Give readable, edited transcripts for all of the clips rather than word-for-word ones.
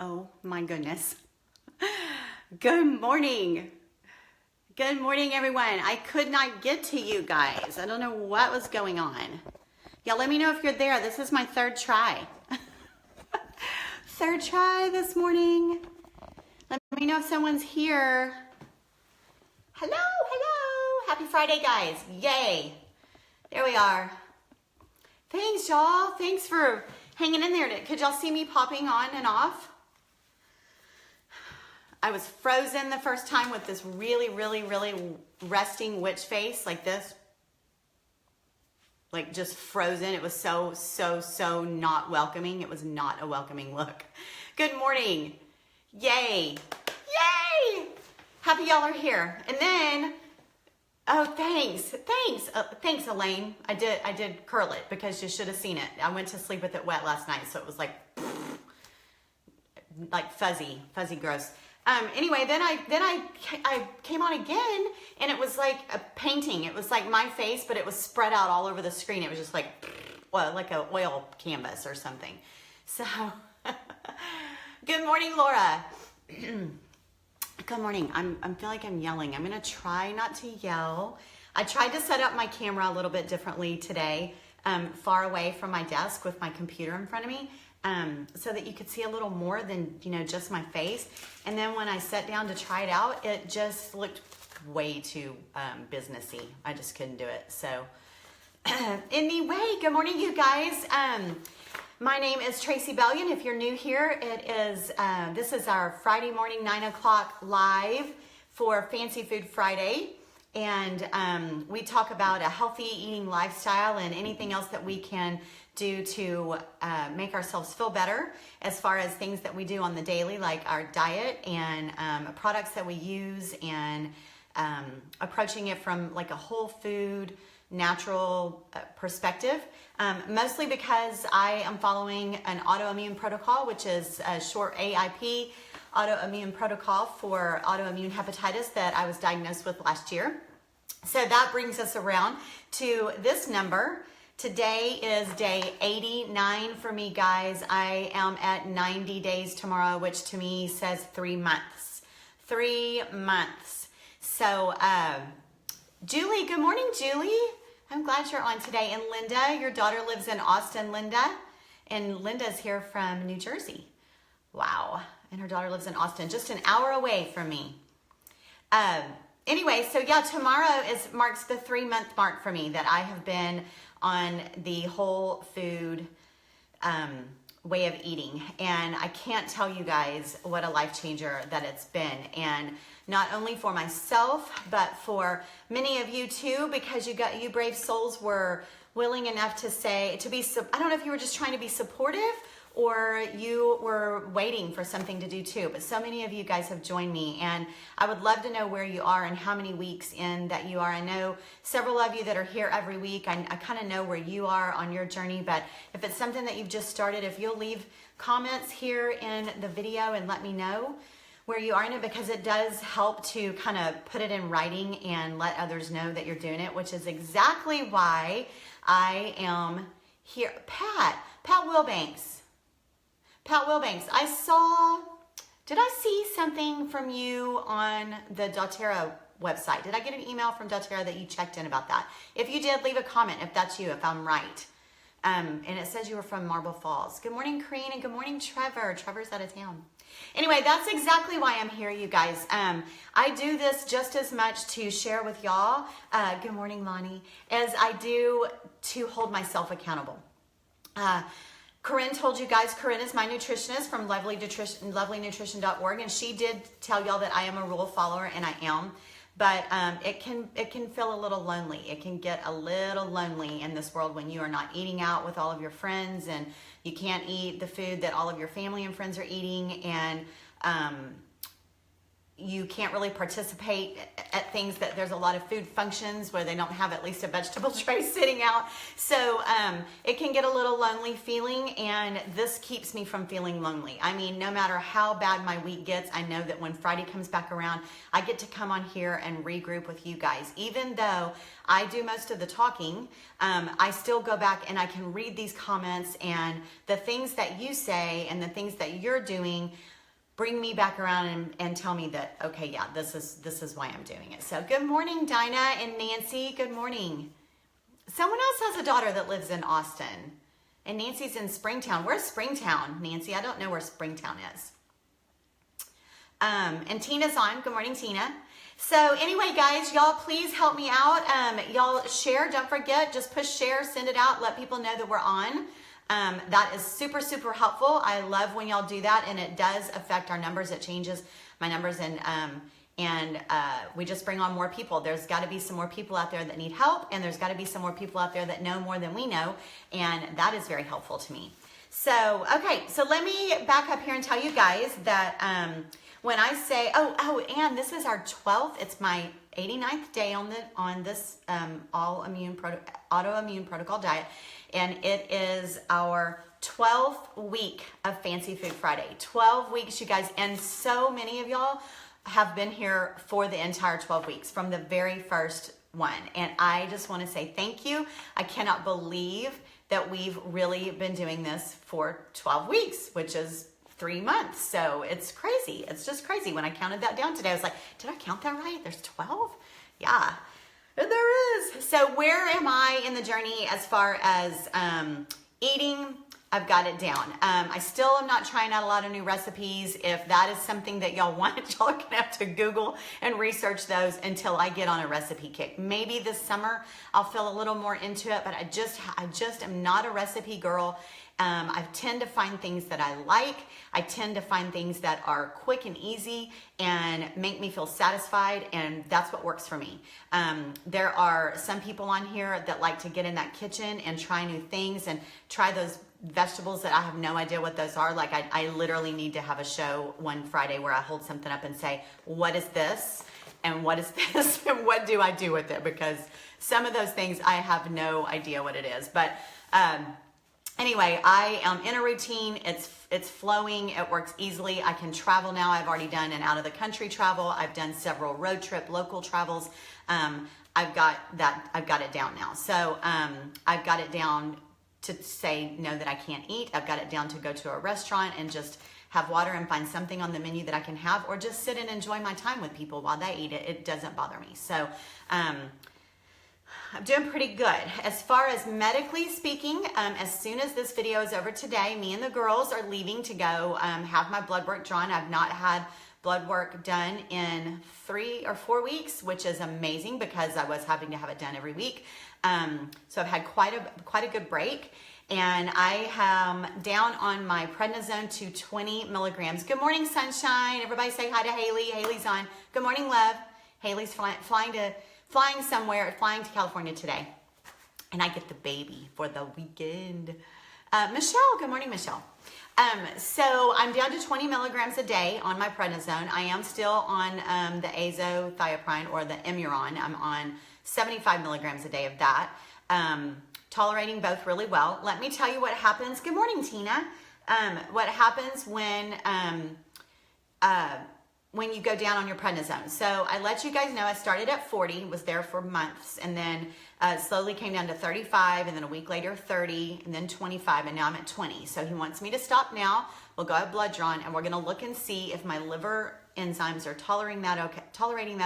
Oh my goodness. Good morning. Good morning, everyone. I could not get to you guys. I don't know what was going on. Yeah, let me know if you're there. This is my third try. Third try this morning. Let me know if someone's here. Hello, hello. Happy Friday, guys. Yay. There we are. Thanks, y'all. Thanks for hanging in there. Could y'all see me popping on and off? I was frozen the first time with this really resting witch face like this. Like just frozen. It was so not welcoming. It was not a welcoming look. Good morning. Yay. Yay. Happy y'all are here. And then, oh, thanks, Elaine. I did curl it because you should have seen it. I went to sleep with it wet last night, so it was like fuzzy, gross. Anyway, then I came on again, and it was like a painting. It was like my face, but it was spread out all over the screen. It was just like, well, like a oil canvas or something. So, good morning, Laura. Good morning. I feel like I'm yelling. I'm gonna try not to yell. I tried to set up my camera a little bit differently today, far away from my desk with my computer in front of me, so that you could see a little more than, just my face. And then when I sat down to try it out, it just looked way too businessy. I just couldn't do it. So anyway, good morning, you guys. My name is Tracey Bellion. If you're new here, this is our Friday morning 9 o'clock live for Fancy Food Friday. And we talk about a healthy eating lifestyle and anything else that we can do to make ourselves feel better as far as things that we do on the daily, like our diet and products that we use, and approaching it from like a whole food, natural perspective. Mostly because I am following an autoimmune protocol, which is a short AIP, autoimmune protocol for autoimmune hepatitis that I was diagnosed with last year. So that brings us around to this number. Today is day 89 for me, guys. I am at 90 days tomorrow, which to me says 3 months. 3 months. So, Julie, good morning, Julie. I'm glad you're on today. And Linda, your daughter lives in Austin, Linda. And Linda's here from New Jersey. Wow. And her daughter lives in Austin, just an hour away from me. Anyway, so yeah, tomorrow marks the 3 month mark for me that I have been on the whole food way of eating. And I can't tell you guys what a life changer that it's been. And not only for myself, but for many of you too, because you brave souls were willing enough to I don't know if you were just trying to be supportive or you were waiting for something to do too, but so many of you guys have joined me, and I would love to know where you are and how many weeks in that you are. I know several of you that are here every week. I kind of know where you are on your journey, but if it's something that you've just started, if you'll leave comments here in the video and let me know where you are in it, because it does help to kind of put it in writing and let others know that you're doing it, which is exactly why I am here. Pat Wilbanks. Did I see something from you on the doTERRA website? Did I get an email from doTERRA that you checked in about that? If you did, leave a comment if that's you, if I'm right. And it says you were from Marble Falls. Good morning, Crean, and good morning, Trevor. Trevor's out of town. Anyway, that's exactly why I'm here, you guys. I do this just as much to share with y'all, good morning, Lonnie, as I do to hold myself accountable. Corinne told you guys, Corinne is my nutritionist from lovelynutrition.org, and she did tell y'all that I am a rule follower, and I am, but it can feel a little lonely. It can get a little lonely in this world when you are not eating out with all of your friends, and you can't eat the food that all of your family and friends are eating, and you can't really participate at things that there's a lot of food functions where they don't have at least a vegetable tray sitting out. So it can get a little lonely feeling, and this keeps me from feeling lonely. I mean, no matter how bad my week gets, I know that when Friday comes back around, I get to come on here and regroup with you guys. Even though I do most of the talking, I still go back and I can read these comments, and the things that you say and the things that you're doing bring me back around and tell me that, okay, yeah, this is why I'm doing it. So good morning, Dinah and Nancy. Good morning. Someone else has a daughter that lives in Austin, and Nancy's in Springtown. Where's Springtown, Nancy? I don't know where Springtown is. And Tina's on. Good morning, Tina. So anyway, guys, y'all please help me out. Y'all share. Don't forget, just push share, send it out, let people know that we're on. That is super, super helpful. I love when y'all do that, and it does affect our numbers. It changes my numbers, and we just bring on more people. There's got to be some more people out there that need help, and there's got to be some more people out there that know more than we know, and that is very helpful to me. So, okay, so let me back up here and tell you guys that when I say, and this is our 12th, it's my 89th day on this autoimmune protocol diet. And it is our 12th week of Fancy Food Friday. 12 weeks, you guys. And so many of y'all have been here for the entire 12 weeks from the very first one. And I just want to say thank you. I cannot believe that we've really been doing this for 12 weeks, which is 3 months. So it's crazy. It's just crazy. When I counted that down today, I was like, did I count that right? There's 12? Yeah. There is. So where am I in the journey as far as eating? I've got it down. I still am not trying out a lot of new recipes. If that is something that y'all want, y'all are gonna have to Google and research those until I get on a recipe kick. Maybe this summer I'll feel a little more into it, but I just am not a recipe girl. I tend to find things that I like. I tend to find things that are quick and easy and make me feel satisfied, and that's what works for me. There are some people on here that like to get in that kitchen and try new things and try those vegetables that I have no idea what those are. Like I literally need to have a show one Friday where I hold something up and say, what is this? And what is this? And what do I do with it? Because some of those things I have no idea what it is. But anyway, I am in a routine. It's flowing. It works easily. I can travel now. I've already done an out of the country travel. I've done several road trip local travels. I've got it down now. So I've got it down to say no that I can't eat. I've got it down to go to a restaurant and just have water and find something on the menu that I can have, or just sit and enjoy my time with people while they eat it. It doesn't bother me. So I'm doing pretty good. As far as medically speaking, as soon as this video is over today, me and the girls are leaving to go have my blood work drawn. I've not had blood work done in 3 or 4 weeks, which is amazing because I was having to have it done every week. So I've had quite a good break, and I am down on my prednisone to 20 milligrams. Good morning, sunshine. Everybody say hi to Haley. Haley's on. Good morning, love. Haley's flying to California today, and I get the baby for the weekend. Michelle, good morning, Michelle. So I'm down to 20 milligrams a day on my prednisone. I am still on the azathioprine or the Imuron. I'm on 75 milligrams a day of that. Tolerating both really well. Let me tell you what happens. Good morning, Tina. What happens when you go down on your prednisone. So I let you guys know I started at 40, was there for months, and then slowly came down to 35, and then a week later 30, and then 25, and now I'm at 20. So he wants me to stop now. We'll go have blood drawn, and we're gonna look and see if my liver enzymes are tolerating that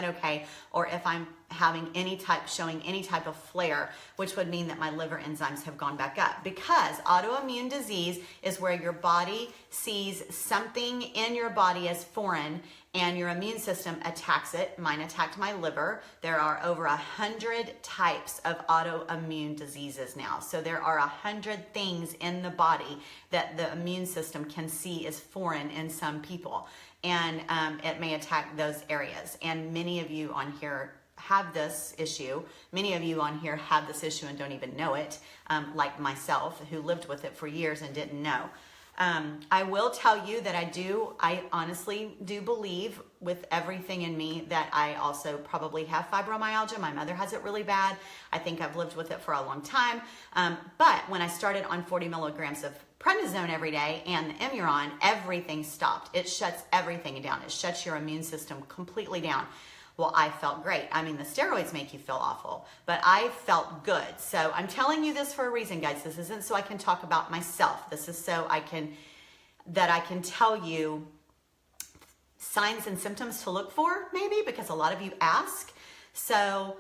okay, or if I'm showing any type of flare, which would mean that my liver enzymes have gone back up. Because autoimmune disease is where your body sees something in your body as foreign and your immune system attacks it. Mine attacked my liver. There are over 100 types of autoimmune diseases now. So there are 100 things in the body that the immune system can see as foreign in some people. And it may attack those areas. And many of you on here have this issue. Many of you on here have this issue and don't even know it, like myself, who lived with it for years and didn't know. I will tell you that I honestly do believe with everything in me that I also probably have fibromyalgia. My mother has it really bad. I think I've lived with it for a long time. But when I started on 40 milligrams of prednisone every day and the Imuron, everything stopped. It shuts everything down. It shuts your immune system completely down. Well, I felt great. I mean, the steroids make you feel awful, but I felt good. So I'm telling you this for a reason, guys. This isn't so I can talk about myself. This is so I can tell you signs and symptoms to look for, maybe, because a lot of you ask. So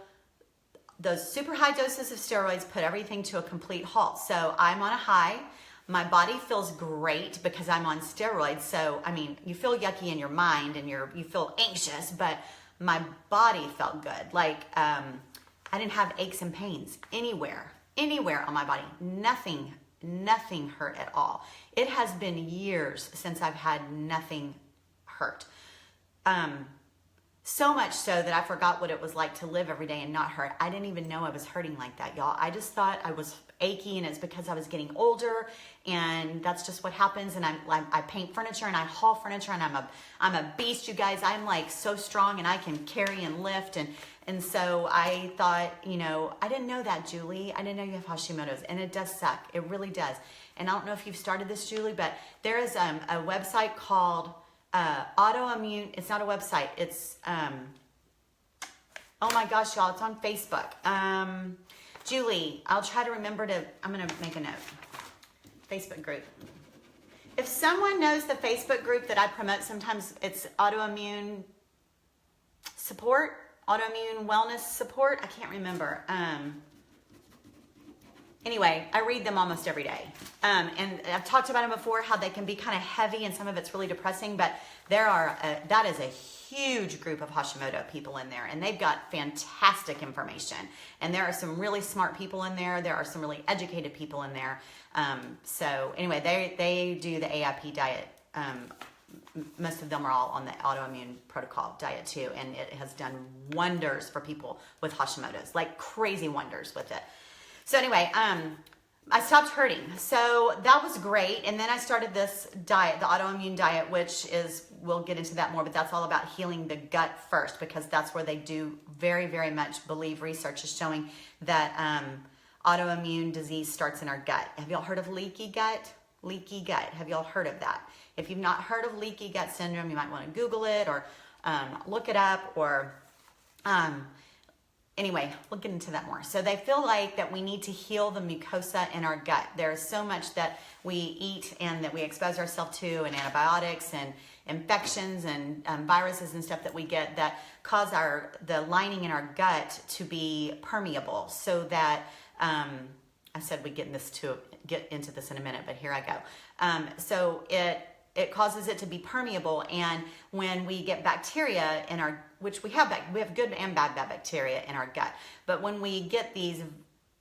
those super high doses of steroids put everything to a complete halt. So I'm on a high. My body feels great because I'm on steroids. So, I mean, you feel yucky in your mind and you feel anxious, but my body felt good. Like, I didn't have aches and pains anywhere on my body. Nothing hurt at all. It has been years since I've had nothing hurt. So much so that I forgot what it was like to live every day and not hurt. I didn't even know I was hurting like that, y'all. I just thought I was achy, and it's because I was getting older, and that's just what happens. And I paint furniture and I haul furniture, and I'm a beast, you guys. I'm like so strong, and I can carry and lift, and so I thought, I didn't know that, Julie. I didn't know you have Hashimoto's, and it does suck. It really does. And I don't know if you've started this, Julie, but there is a website called autoimmune. It's not a website. It's oh my gosh, y'all, it's on Facebook. Julie, I'll try to remember I'm going to make a note. Facebook group. If someone knows the Facebook group that I promote, sometimes it's autoimmune support, autoimmune wellness support. I can't remember. Anyway, I read them almost every day. And I've talked about them before, how they can be kind of heavy and some of it's really depressing, but that is a huge group of Hashimoto people in there, and they've got fantastic information. And there are some really smart people in there. There are some really educated people in there. So anyway, they do the AIP diet. Most of them are all on the autoimmune protocol diet too, and it has done wonders for people with Hashimoto's, like crazy wonders with it. So anyway, I stopped hurting. So that was great. And then I started this diet, the autoimmune diet, which we'll get into that more, but that's all about healing the gut first, because that's where they do very, very much believe research is showing that autoimmune disease starts in our gut. Have y'all heard of leaky gut? Leaky gut. Have y'all heard of that? If you've not heard of leaky gut syndrome, you might want to Google it or look it up, or anyway, we'll get into that more. So they feel like that we need to heal the mucosa in our gut. There's so much that we eat and that we expose ourselves to, and antibiotics and infections and viruses and stuff that we get that cause the lining in our gut to be permeable, so that I said we'd get into this in a minute, but here I go. So it causes it to be permeable, and when we get bacteria in our, which we have good and bad bacteria in our gut, but when we get these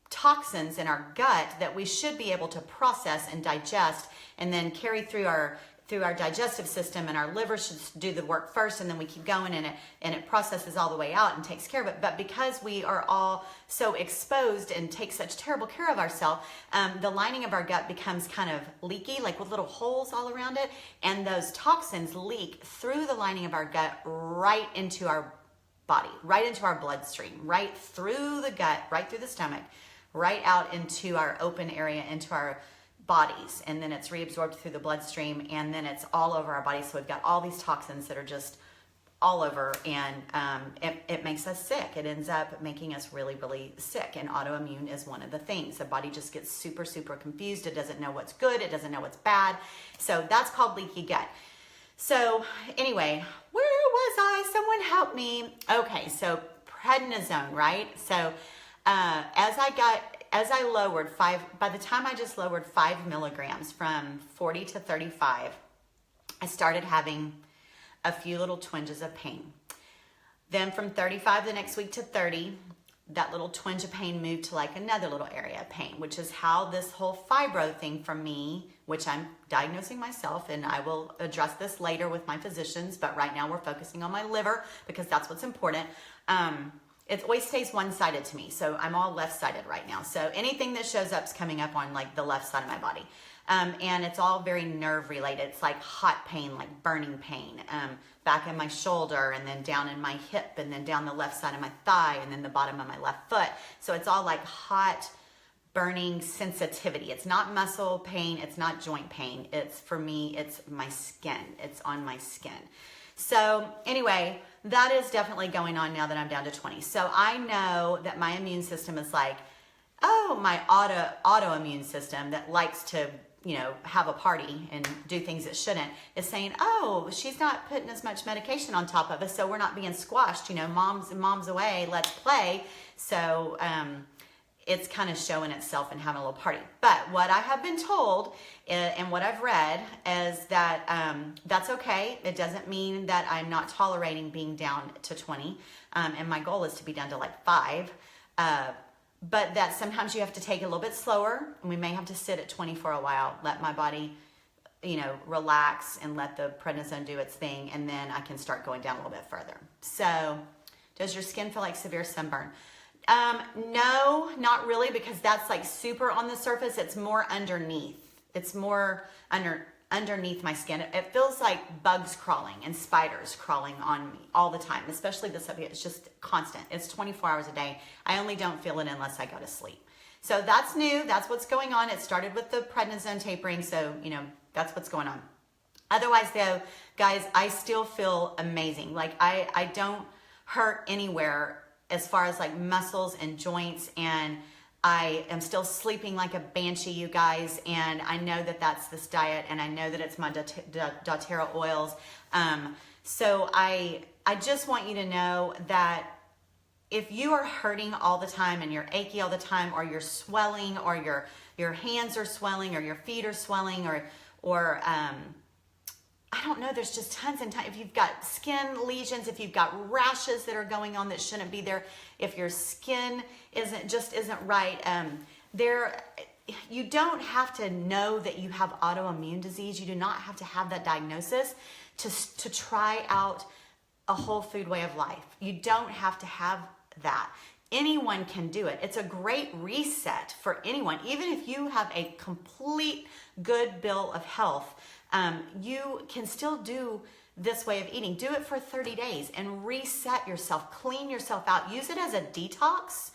toxins in our gut that we should be able to process and digest and then carry through our digestive system, and our liver should do the work first, and then we keep going, and it processes all the way out and takes care of it. But because we are all so exposed and take such terrible care of ourselves, the lining of our gut becomes kind of leaky, like with little holes all around it, and those toxins leak through the lining of our gut right into our body, right into our bloodstream, right through the gut, right through the stomach, right out into our open area, into our bodies, and then it's reabsorbed through the bloodstream, and then it's all over our bodies. So we've got all these toxins that are just all over, and it makes us sick. It ends up making us really, really sick, and autoimmune is one of the things. The body just gets super, super confused. It doesn't know what's good. It doesn't know what's bad. So that's called leaky gut. So anyway, where was I? Someone help me. Okay, so prednisone, right? So as I lowered by the time I just lowered 5 milligrams from 40 to 35, I started having a few little twinges of pain. Then from 35 the next week to 30, that little twinge of pain moved to like another little area of pain, which is how this whole fibro thing for me, which I'm diagnosing myself, and I will address this later with my physicians, but right now we're focusing on my liver because that's what's important. It always stays one-sided to me, so I'm all left-sided right now. So anything that shows up is coming up on like the left side of my body. And it's all very nerve related. It's like hot pain, like burning pain, back in my shoulder, and then down in my hip, and then down the left side of my thigh, and then the bottom of my left foot. So it's all like hot, burning sensitivity. It's not muscle pain. It's not joint pain. It's, for me, it's my skin. It's on my skin. So anyway, that is definitely going on now that I'm down to 20. So I know that my immune system is like, oh, my autoimmune system that likes to, you know, have a party and do things it shouldn't, is saying, oh, she's not putting as much medication on top of us, so we're not being squashed. You know, mom's away, let's play. So it's kind of showing itself and having a little party. But what I have been told and what I've read is that that's okay. It doesn't mean that I'm not tolerating being down to 20. And my goal is to be down to like 5. But that sometimes you have to take it a little bit slower, and we may have to sit at 20 for a while, let my body, you know, relax and let the prednisone do its thing, and then I can start going down a little bit further. So does your skin feel like severe sunburn? No, not really, because that's like super on the surface. It's more underneath. It's more underneath my skin. It feels like bugs crawling and spiders crawling on me all the time, especially this up here. It's just constant. It's 24 hours a day. I only don't feel it unless I go to sleep. So that's new. That's what's going on. It started with the prednisone tapering. So, you know, that's what's going on. Otherwise though, guys, I still feel amazing. Like I don't hurt anywhere as far as like muscles and joints, and I am still sleeping like a banshee, you guys, and I know that that's this diet, and I know that it's my doTERRA oils. So I just want you to know that if you are hurting all the time and you're achy all the time, or you're swelling, or your hands are swelling, or your feet are swelling, or I don't know, there's just tons and tons. If you've got skin lesions, if you've got rashes that are going on that shouldn't be there, if your skin isn't right, you don't have to know that you have autoimmune disease. You do not have to have that diagnosis to try out a whole food way of life. You don't have to have that. Anyone can do it. It's a great reset for anyone. Even if you have a complete good bill of health, you can still do this way of eating. Do it for 30 days and reset yourself, clean yourself out, use it as a detox,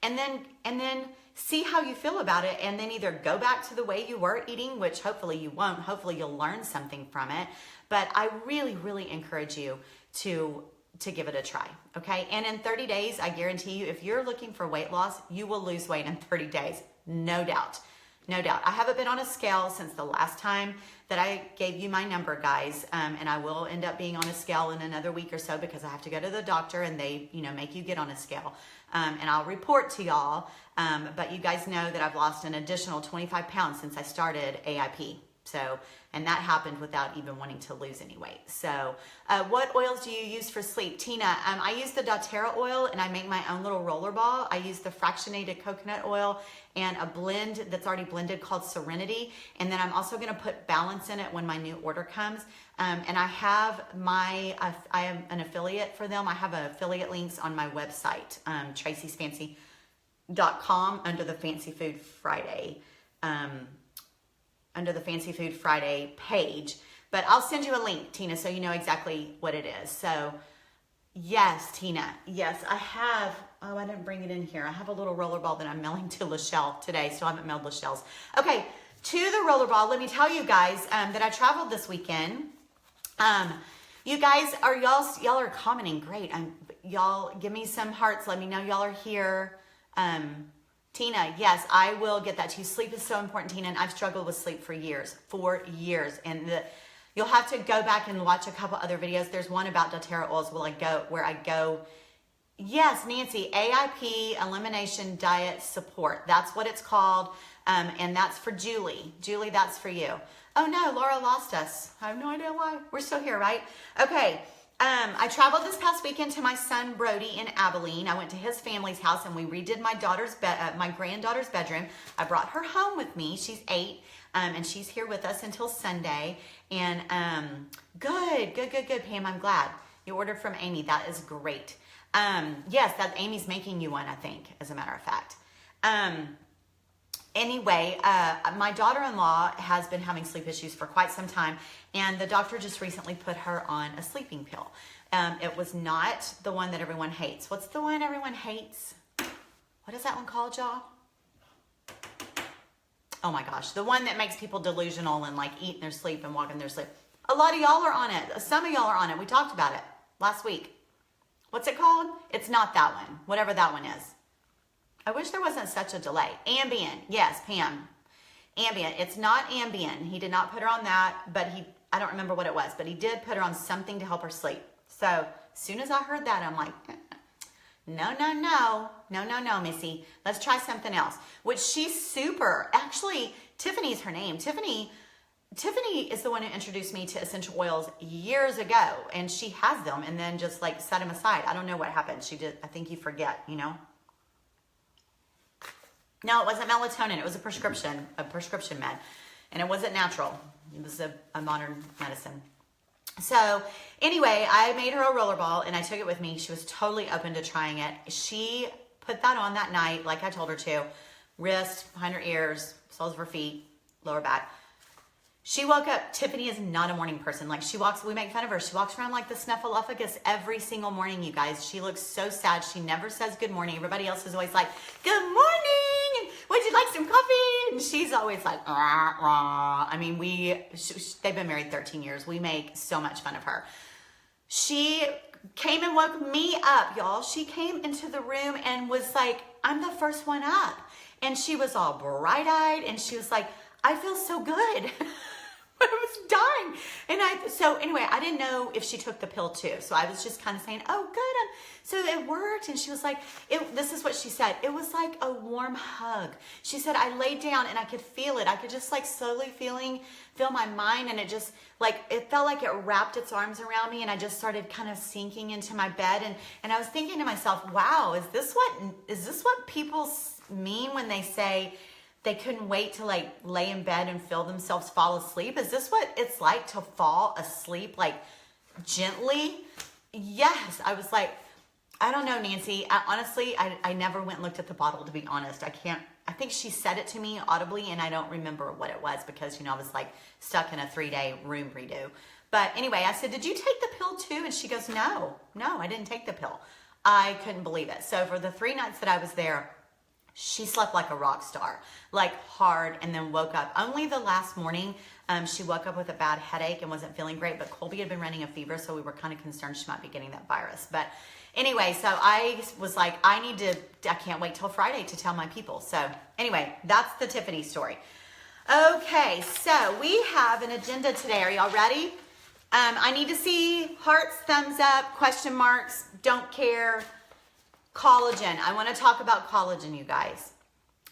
and then see how you feel about it, and then either go back to the way you were eating, which hopefully you won't. Hopefully you'll learn something from it. But I really, really encourage you to give it a try, okay? And in 30 days, I guarantee you, if you're looking for weight loss, you will lose weight in 30 days, no doubt. No doubt. I haven't been on a scale since the last time that I gave you my number, guys. And I will end up being on a scale in another week or so, because I have to go to the doctor, and they, you know, make you get on a scale. And I'll report to y'all. But you guys know that I've lost an additional 25 pounds since I started AIP. So, and that happened without even wanting to lose any weight. So, what oils do you use for sleep? Tina, I use the doTERRA oil, and I make my own little roller ball. I use the fractionated coconut oil and a blend that's already blended called Serenity. And then I'm also going to put Balance in it when my new order comes. And I have I am an affiliate for them. I have affiliate links on my website, traceysfancy.com, under the Fancy Food Friday, under the Fancy Food Friday page. But I'll send you a link, Tina, so you know exactly what it is. So yes, Tina, yes, I have. Oh, I didn't bring it in here. I have a little roller ball that I'm mailing to Lachelle today. Still haven't mailed Lachelle's. Okay, to the roller ball, let me tell you guys that I traveled this weekend. You guys are, y'all are commenting. Great. Y'all give me some hearts. Let me know y'all are here. Tina, yes, I will get that to you. Sleep is so important, Tina, and I've struggled with sleep for years. And you'll have to go back and watch a couple other videos. There's one about doTERRA oils where I go, yes, Nancy, AIP, Elimination Diet Support. That's what it's called, and that's for Julie. Julie, that's for you. Oh no, Laura lost us. I have no idea why. We're still here, right? Okay. I traveled this past weekend to my son Brody in Abilene. I went to his family's house, and we redid my granddaughter's bedroom. I brought her home with me. She's 8, and she's here with us until Sunday. And good, Pam. I'm glad you ordered from Amy. That is great. Yes, that Amy's making you one, I think, as a matter of fact. Anyway, my daughter-in-law has been having sleep issues for quite some time, and the doctor just recently put her on a sleeping pill. It was not the one that everyone hates. What's the one everyone hates? What is that one called, y'all? Oh my gosh, the one that makes people delusional and like eat in their sleep and walk in their sleep. A lot of y'all are on it. Some of y'all are on it. We talked about it last week. What's it called? It's not that one, whatever that one is. I wish there wasn't such a delay. Ambien. Yes, Pam. Ambien. It's not Ambien. He did not put her on that, but I don't remember what it was, but he did put her on something to help her sleep. So as soon as I heard that, I'm like, no, Missy. Let's try something else. Which she's super. Actually, Tiffany's her name. Tiffany is the one who introduced me to essential oils years ago, and she has them and then just like set them aside. I don't know what happened. She did. I think you forget, you know? No, it wasn't melatonin. It was a prescription med, and it wasn't natural. It was a modern medicine. So anyway, I made her a rollerball and I took it with me. She was totally open to trying it. She put that on that night, like I told her to. Wrist, behind her ears, soles of her feet, lower back. She woke up. Tiffany is not a morning person. Like we make fun of her. She walks around like the snuffleupagus every single morning, you guys. She looks so sad. She never says good morning. Everybody else is always like, good morning. Would you like some coffee? And she's always like, rah, rah. I mean, they've been married 13 years. We make so much fun of her. She came and woke me up, y'all. She came into the room and was like, I'm the first one up. And she was all bright-eyed and she was like, I feel so good. I was dying. And so anyway, I didn't know if she took the pill too. So I was just kind of saying, oh, good. So it worked. And she was like, this is what she said. It was like a warm hug. She said, I laid down and I could feel it. I could just like slowly feel my mind. And it just like, it felt like it wrapped its arms around me. And I just started kind of sinking into my bed. And I was thinking to myself, wow, is this what people mean when they say they couldn't wait to like lay in bed and feel themselves fall asleep? Is this what it's like to fall asleep, like gently? Yes. I was like, I don't know, Nancy. Honestly, I never went and looked at the bottle, to be honest. I think she said it to me audibly and I don't remember what it was because, I was like stuck in a 3-day room redo. But anyway, I said, did you take the pill too? And she goes, no, I didn't take the pill. I couldn't believe it. So for the 3 nights that I was there, she slept like a rock star, like hard, and then woke up. Only the last morning, she woke up with a bad headache and wasn't feeling great, but Colby had been running a fever, so we were kind of concerned she might be getting that virus. But anyway, so I was like, I can't wait till Friday to tell my people. So anyway, that's the Tiffany story. Okay, so we have an agenda today. Are y'all ready? I need to see hearts, thumbs up, question marks, don't care. Collagen. I want to talk about collagen, you guys.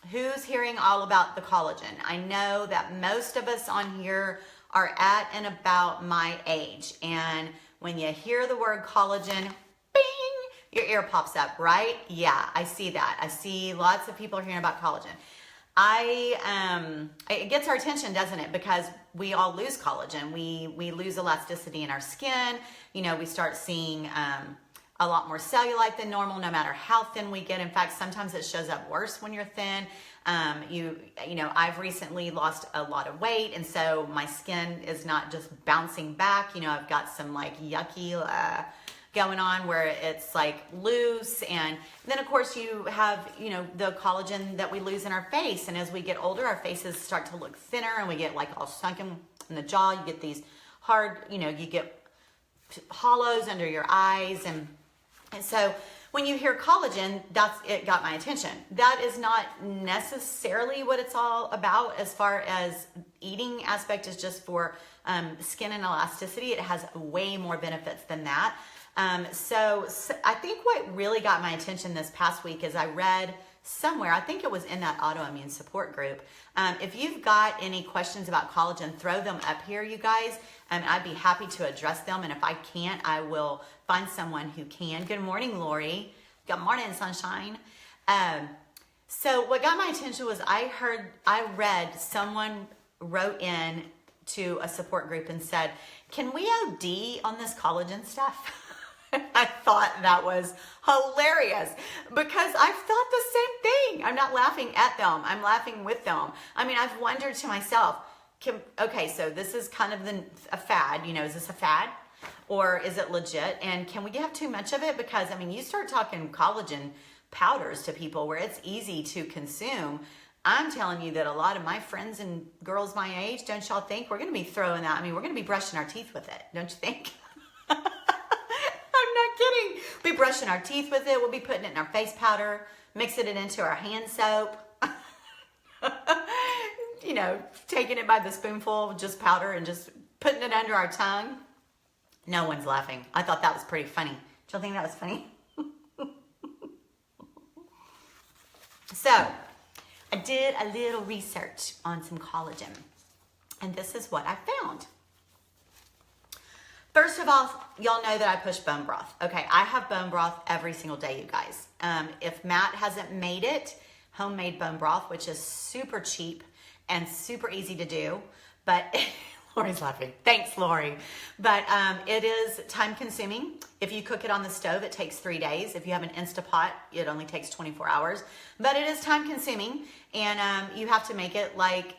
Who's hearing all about the collagen? I know that most of us on here are at and about my age. And when you hear the word collagen, bing, your ear pops up, right? Yeah, I see that. I see lots of people are hearing about collagen. It gets our attention, doesn't it? Because we all lose collagen. We lose elasticity in our skin. We start seeing a lot more cellulite than normal, no matter how thin we get. In fact, sometimes it shows up worse when you're thin. I've recently lost a lot of weight, and so my skin is not just bouncing back. I've got some like yucky going on where it's like loose, and then of course you have the collagen that we lose in our face, and as we get older, our faces start to look thinner, and we get like all sunken in the jaw. You get these hard, you get hollows under your eyes, and so when you hear collagen, it got my attention. That is not necessarily what it's all about as far as eating aspect is just for skin and elasticity. It has way more benefits than that. So I think what really got my attention this past week is I read somewhere, I think it was in that autoimmune support group. If you've got any questions about collagen, throw them up here, you guys. I'd be happy to address them. And if I can't, I will find someone who can. Good morning, Lori. Good morning, sunshine. So what got my attention was I read someone wrote in to a support group and said, can we OD on this collagen stuff? I thought that was hilarious because I've thought the same thing. I'm not laughing at them. I'm laughing with them. I mean, I've wondered to myself, okay, so this is kind of a fad. You know, is this a fad or is it legit? And can we have too much of it? Because, I mean, you start talking collagen powders to people where it's easy to consume. I'm telling you that a lot of my friends and girls my age, don't y'all think we're going to be throwing that? I mean, we're going to be brushing our teeth with it. Don't you think? I'm not kidding. We'll be brushing our teeth with it. We'll be putting it in our face powder, mixing it into our hand soap. You know, taking it by the spoonful, just powder, and just putting it under our tongue. No one's laughing. I thought that was pretty funny. Do you think that was funny? So, I did a little research on some collagen, and this is what I found. First of all, y'all know that I push bone broth. Okay, I have bone broth every single day, you guys. If Matt hasn't made it, homemade bone broth, which is super cheap and super easy to do, but Lori's laughing. Thanks, Lori. But it is time consuming. If you cook it on the stove, it takes 3 days. If you have an Instapot, it only takes 24 hours. But it is time consuming, and you have to make it like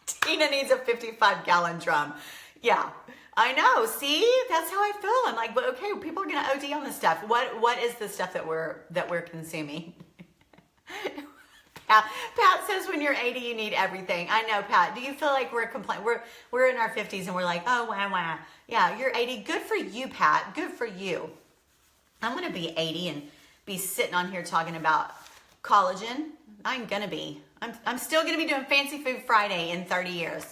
Tina needs a 55-gallon drum. Yeah, I know. See, that's how I feel. I'm like, but okay, people are gonna OD on this stuff. What is the stuff that we're consuming? Pat says when you're 80, you need everything. I know, Pat. Do you feel like we're in our 50s and we're like, oh, wow. Yeah, you're 80. Good for you, Pat. Good for you. I'm gonna be 80 and be sitting on here talking about collagen. I'm gonna be. I'm still gonna be doing Fancy Food Friday in 30 years.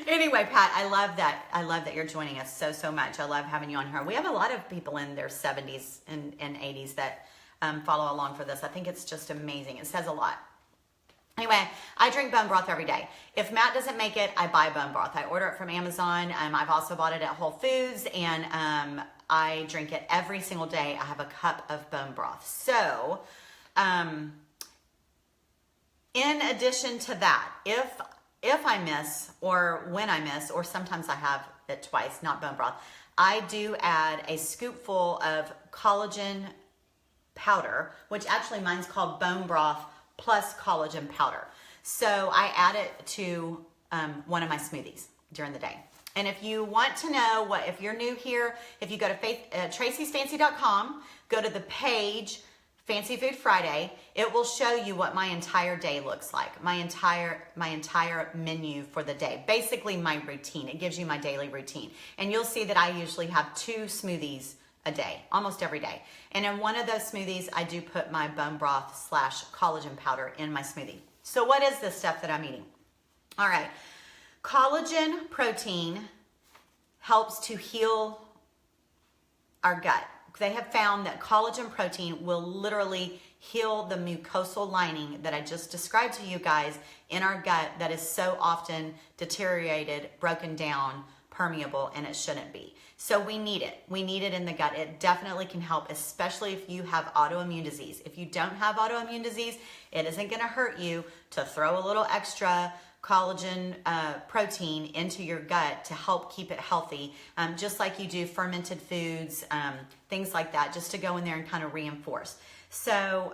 Anyway, Pat, I love that. I love that you're joining us so much. I love having you on here. We have a lot of people in their 70s and 80s that follow along for this. I think it's just amazing. It says a lot. Anyway, I drink bone broth every day. If Matt doesn't make it, I buy bone broth. I order it from Amazon. I've also bought it at Whole Foods, and I drink it every single day. I have a cup of bone broth. So, in addition to that, if I miss, or when I miss, or sometimes I have it twice, not bone broth, I do add a scoopful of collagen powder, which actually mine's called bone broth plus collagen powder. So I add it to one of my smoothies during the day. And if you want to know if you're new here, if you go to traceysfancy.com, go to the page Fancy Food Friday, it will show you what my entire day looks like. My entire menu for the day. Basically my routine. It gives you my daily routine. And you'll see that I usually have 2 smoothies a day, almost every day. And in one of those smoothies, I do put my bone broth / collagen powder in my smoothie. So what is this stuff that I'm eating? All right. Collagen protein helps to heal our gut. They have found that collagen protein will literally heal the mucosal lining that I just described to you guys in our gut that is so often deteriorated, broken down, permeable, and it shouldn't be. So we need it. We need it in the gut. It definitely can help, especially if you have autoimmune disease. If you don't have autoimmune disease, it isn't going to hurt you to throw a little extra collagen protein into your gut to help keep it healthy, just like you do fermented foods, things like that, just to go in there and kind of reinforce. So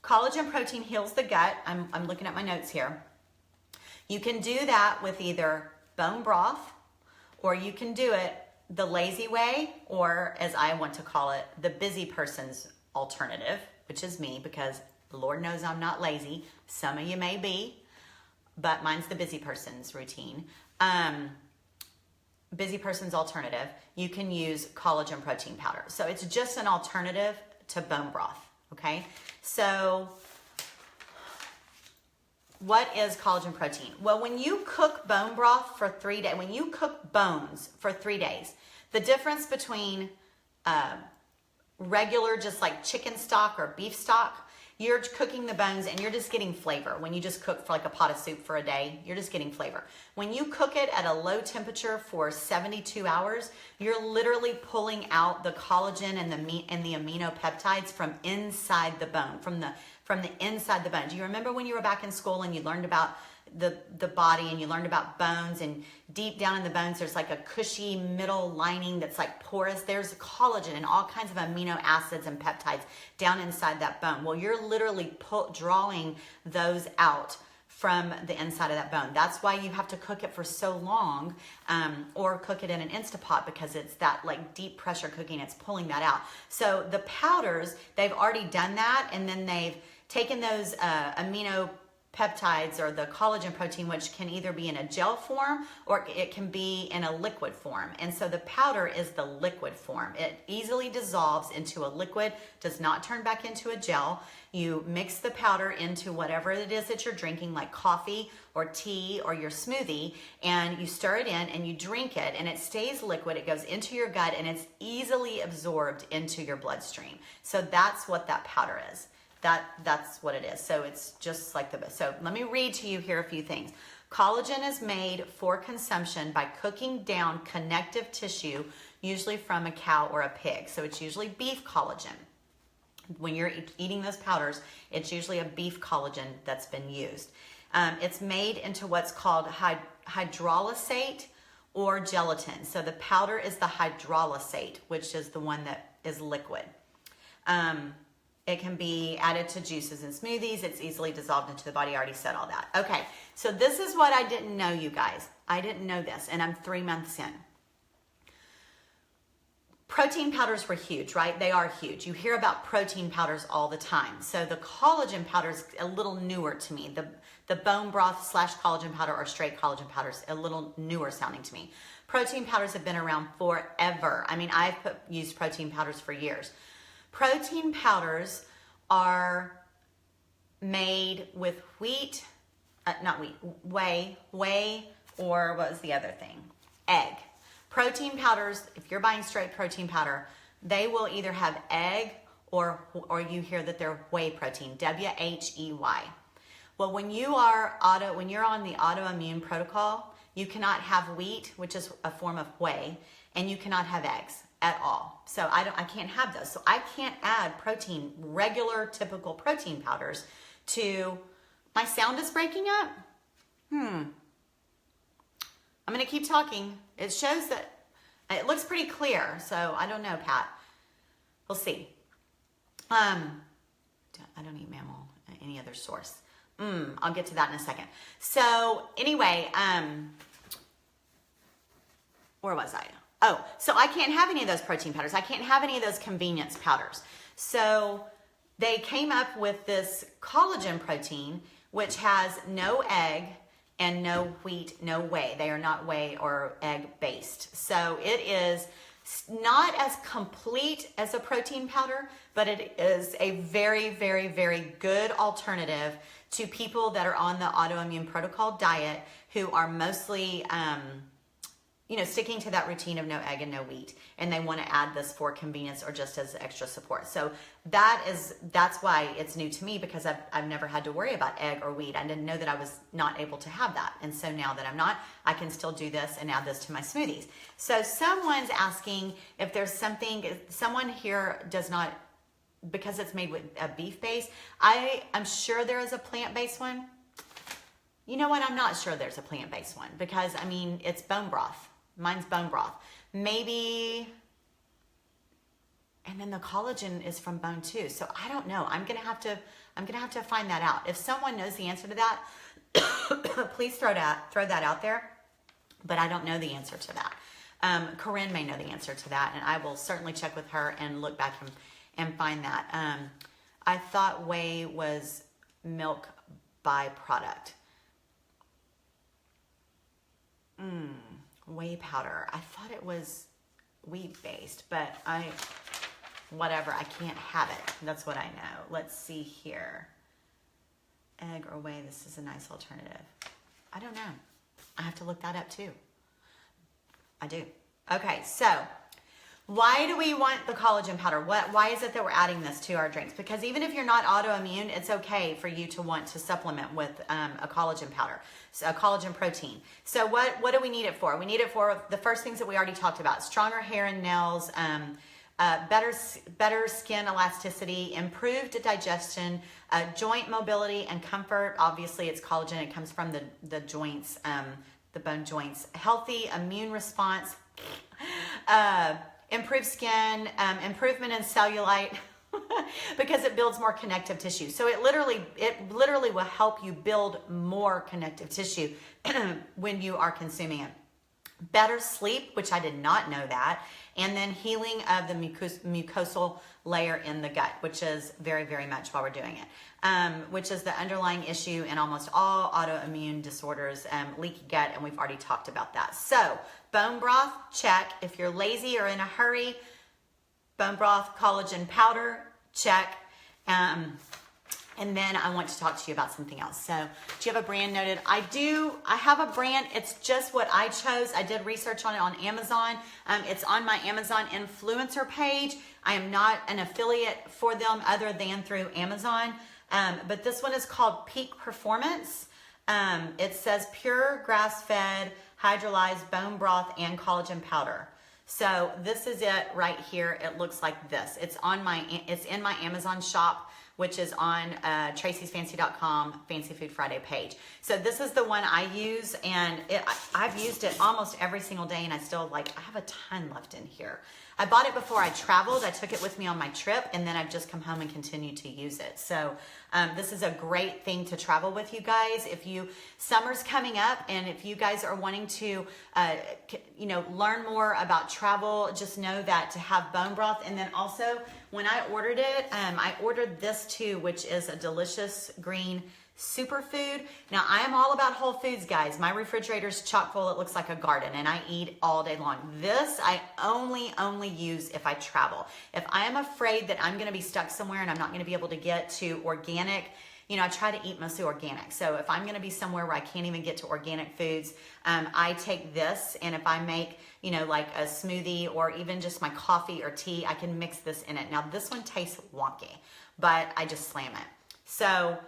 collagen protein heals the gut. I'm looking at my notes here. You can do that with either bone broth, or you can do it the lazy way, or as I want to call it, the busy person's alternative, which is me, because Lord knows I'm not lazy. Some of you may be, but mine's the busy person's routine. Busy person's alternative, you can use collagen protein powder. So it's just an alternative to bone broth, okay? So what is collagen protein? Well, when you cook bone broth for 3 days, when you cook bones for 3 days, the difference between regular, just like chicken stock or beef stock, you're cooking the bones and you're just getting flavor. When you just cook for like a pot of soup for a day, you're just getting flavor. When you cook it at a low temperature for 72 hours, you're literally pulling out the collagen and the amino peptides from inside the bone, from the inside the bone. Do you remember when you were back in school and you learned about the body, and you learned about bones, and deep down in the bones there's like a cushy middle lining that's like porous. There's collagen and all kinds of amino acids and peptides down inside that bone. Well, you're literally drawing those out from the inside of that bone. That's why you have to cook it for so long, or cook it in an Instapot, because it's that like deep pressure cooking, it's pulling that out. So the powders, they've already done that, and then they've taken those amino peptides or the collagen protein, which can either be in a gel form or it can be in a liquid form. And so the powder is the liquid form. It easily dissolves into a liquid, does not turn back into a gel. You mix the powder into whatever it is that you're drinking, like coffee or tea or your smoothie, and you stir it in and you drink it, and it stays liquid. It goes into your gut and it's easily absorbed into your bloodstream. So that's what that powder is. That's what it is. So it's just like so let me read to you here a few things. Collagen is made for consumption by cooking down connective tissue, usually from a cow or a pig. So it's usually beef collagen. When you're eating those powders, it's usually a beef collagen that's been used. It's made into what's called hydrolysate or gelatin. So the powder is the hydrolysate, which is the one that is liquid. It can be added to juices and smoothies. It's easily dissolved into the body. I already said all that. Okay, so this is what I didn't know, you guys. I didn't know this, and I'm 3 months in. Protein powders were huge, right? They are huge. You hear about protein powders all the time. So the collagen powder is a little newer to me. The bone broth / collagen powder or straight collagen powder is a little newer sounding to me. Protein powders have been around forever. I mean, I've used protein powders for years. Protein powders are made with whey, or what was the other thing? Egg. Protein powders, if you're buying straight protein powder, they will either have egg or you hear that they're whey protein, WHEY. Well, when you're on the autoimmune protocol, you cannot have wheat, which is a form of whey, and you cannot have eggs at all. So I can't have those. So I can't add protein, regular, typical protein powders to, my sound is breaking up? I'm gonna keep talking. It shows that, it looks pretty clear. So I don't know, Pat. We'll see. I don't eat mammal, any other source. I'll get to that in a second. So anyway, where was I? Oh, so I can't have any of those protein powders. I can't have any of those convenience powders. So they came up with this collagen protein, which has no egg and no wheat, no whey. They are not whey or egg based. So it is not as complete as a protein powder, but it is a very, very, very good alternative to people that are on the autoimmune protocol diet who are mostly, sticking to that routine of no egg and no wheat, and they want to add this for convenience or just as extra support. So that's why it's new to me, because I've never had to worry about egg or wheat. I didn't know that I was not able to have that. And so now that I'm not, I can still do this and add this to my smoothies. So someone's asking if there's someone here does not, because it's made with a beef base. I'm sure there is a plant-based one. You know what? I'm not sure there's a plant-based one, because it's bone broth. Mine's bone broth. Maybe, and then the collagen is from bone too. So I don't know. I'm gonna have to find that out. If someone knows the answer to that, please throw that out there. But I don't know the answer to that. Corinne may know the answer to that, and I will certainly check with her and look back and find that. I thought whey was milk byproduct. Whey powder. I thought it was wheat based, but whatever. I can't have it. That's what I know. Let's see here. Egg or whey. This is a nice alternative. I don't know. I have to look that up too. I do. Okay, so why do we want the collagen powder? Why is it that we're adding this to our drinks? Because even if you're not autoimmune, it's okay for you to want to supplement with a collagen powder, so a collagen protein. So what do we need it for? We need it for the first things that we already talked about: stronger hair and nails, better skin elasticity, improved digestion, joint mobility and comfort. Obviously, it's collagen. It comes from the joints, the bone joints. Healthy immune response, improved skin, improvement in cellulite. Because it builds more connective tissue. So it literally will help you build more connective tissue when you are consuming it. Better sleep, which I did not know that. And then healing of the mucosal layer in the gut, which is very, very much while we're doing it, which is the underlying issue in almost all autoimmune disorders, leaky gut, and we've already talked about that. So bone broth, check. If you're lazy or in a hurry, bone broth, collagen powder, check. And then I want to talk to you about something else. So do you have a brand noted? I do. I have a brand. It's just what I chose. I did research on it on Amazon. It's on my Amazon influencer page. I am not an affiliate for them other than through Amazon. But this one is called Peak Performance. It says pure grass-fed hydrolyzed bone broth and collagen powder. So this is it right here. It looks like this. It's in my Amazon shop, which is on traceysfancy.com Fancy Food Friday page. So this is the one I use, and I've used it almost every single day, and I have a ton left in here. I bought it before I traveled. I took it with me on my trip, and then I've just come home and continued to use it. So this is a great thing to travel with, you guys. Summer's coming up, and if you guys are wanting to, learn more about travel, just know that to have bone broth. And then also, when I ordered it, I ordered this too, which is a delicious green superfood. Now, I am all about whole foods, guys. My refrigerator's chock full. It looks like a garden, and I eat all day long. This I only use if I travel. If I am afraid that I'm going to be stuck somewhere and I'm not going to be able to get to organic, I try to eat mostly organic. So if I'm going to be somewhere where I can't even get to organic foods, I take this, and if I make, like a smoothie or even just my coffee or tea, I can mix this in it. Now, this one tastes wonky, but I just slam it. So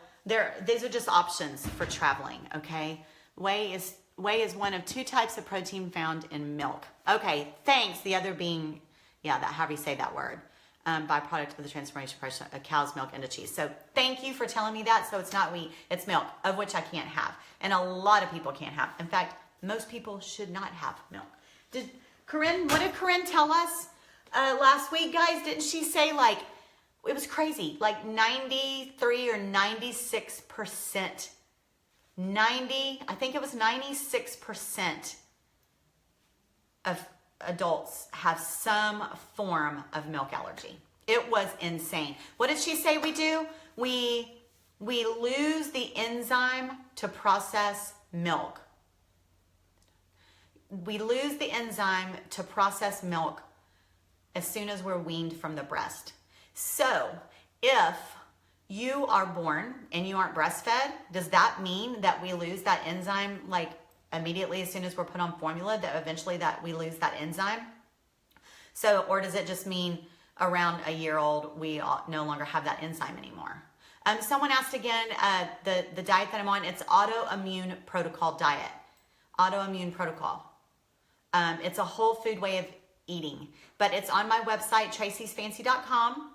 these are just options for traveling, okay? Whey is one of 2 types of protein found in milk. Okay, thanks. The other being, however you say that word, byproduct of the transformation process of cow's milk into cheese. So thank you for telling me that. So it's not wheat, it's milk, of which I can't have. And a lot of people can't have. In fact, most people should not have milk. What did Corinne tell us last week, guys? Didn't she say it was crazy, like 93 or 96%, I think it was 96% of adults have some form of milk allergy. It was insane. What did she say we do? We lose the enzyme to process milk. We lose the enzyme to process milk as soon as we're weaned from the breast. So if you are born and you aren't breastfed, does that mean that we lose that enzyme immediately as soon as we're put on formula, that eventually that we lose that enzyme? So, or does it just mean around a year old, we no longer have that enzyme anymore? Someone asked again, the diet that I'm on, it's autoimmune protocol diet. Autoimmune protocol. It's a whole food way of eating, but it's on my website, traceysfancy.com.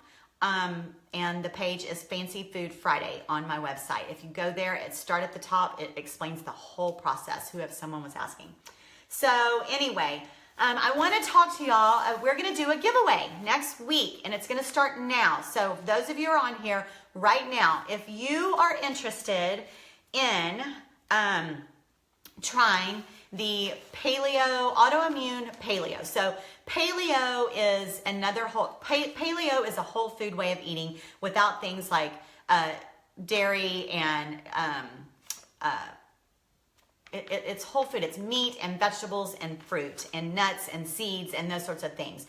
And the page is Fancy Food Friday on my website. If you go there, start at the top. It explains the whole process, if someone was asking. So anyway, I want to talk to y'all. We're going to do a giveaway next week, and it's going to start now. So those of you who are on here right now, if you are interested in trying the autoimmune paleo. So paleo is paleo is a whole food way of eating without things like dairy and it's whole food. It's meat and vegetables and fruit and nuts and seeds and those sorts of things.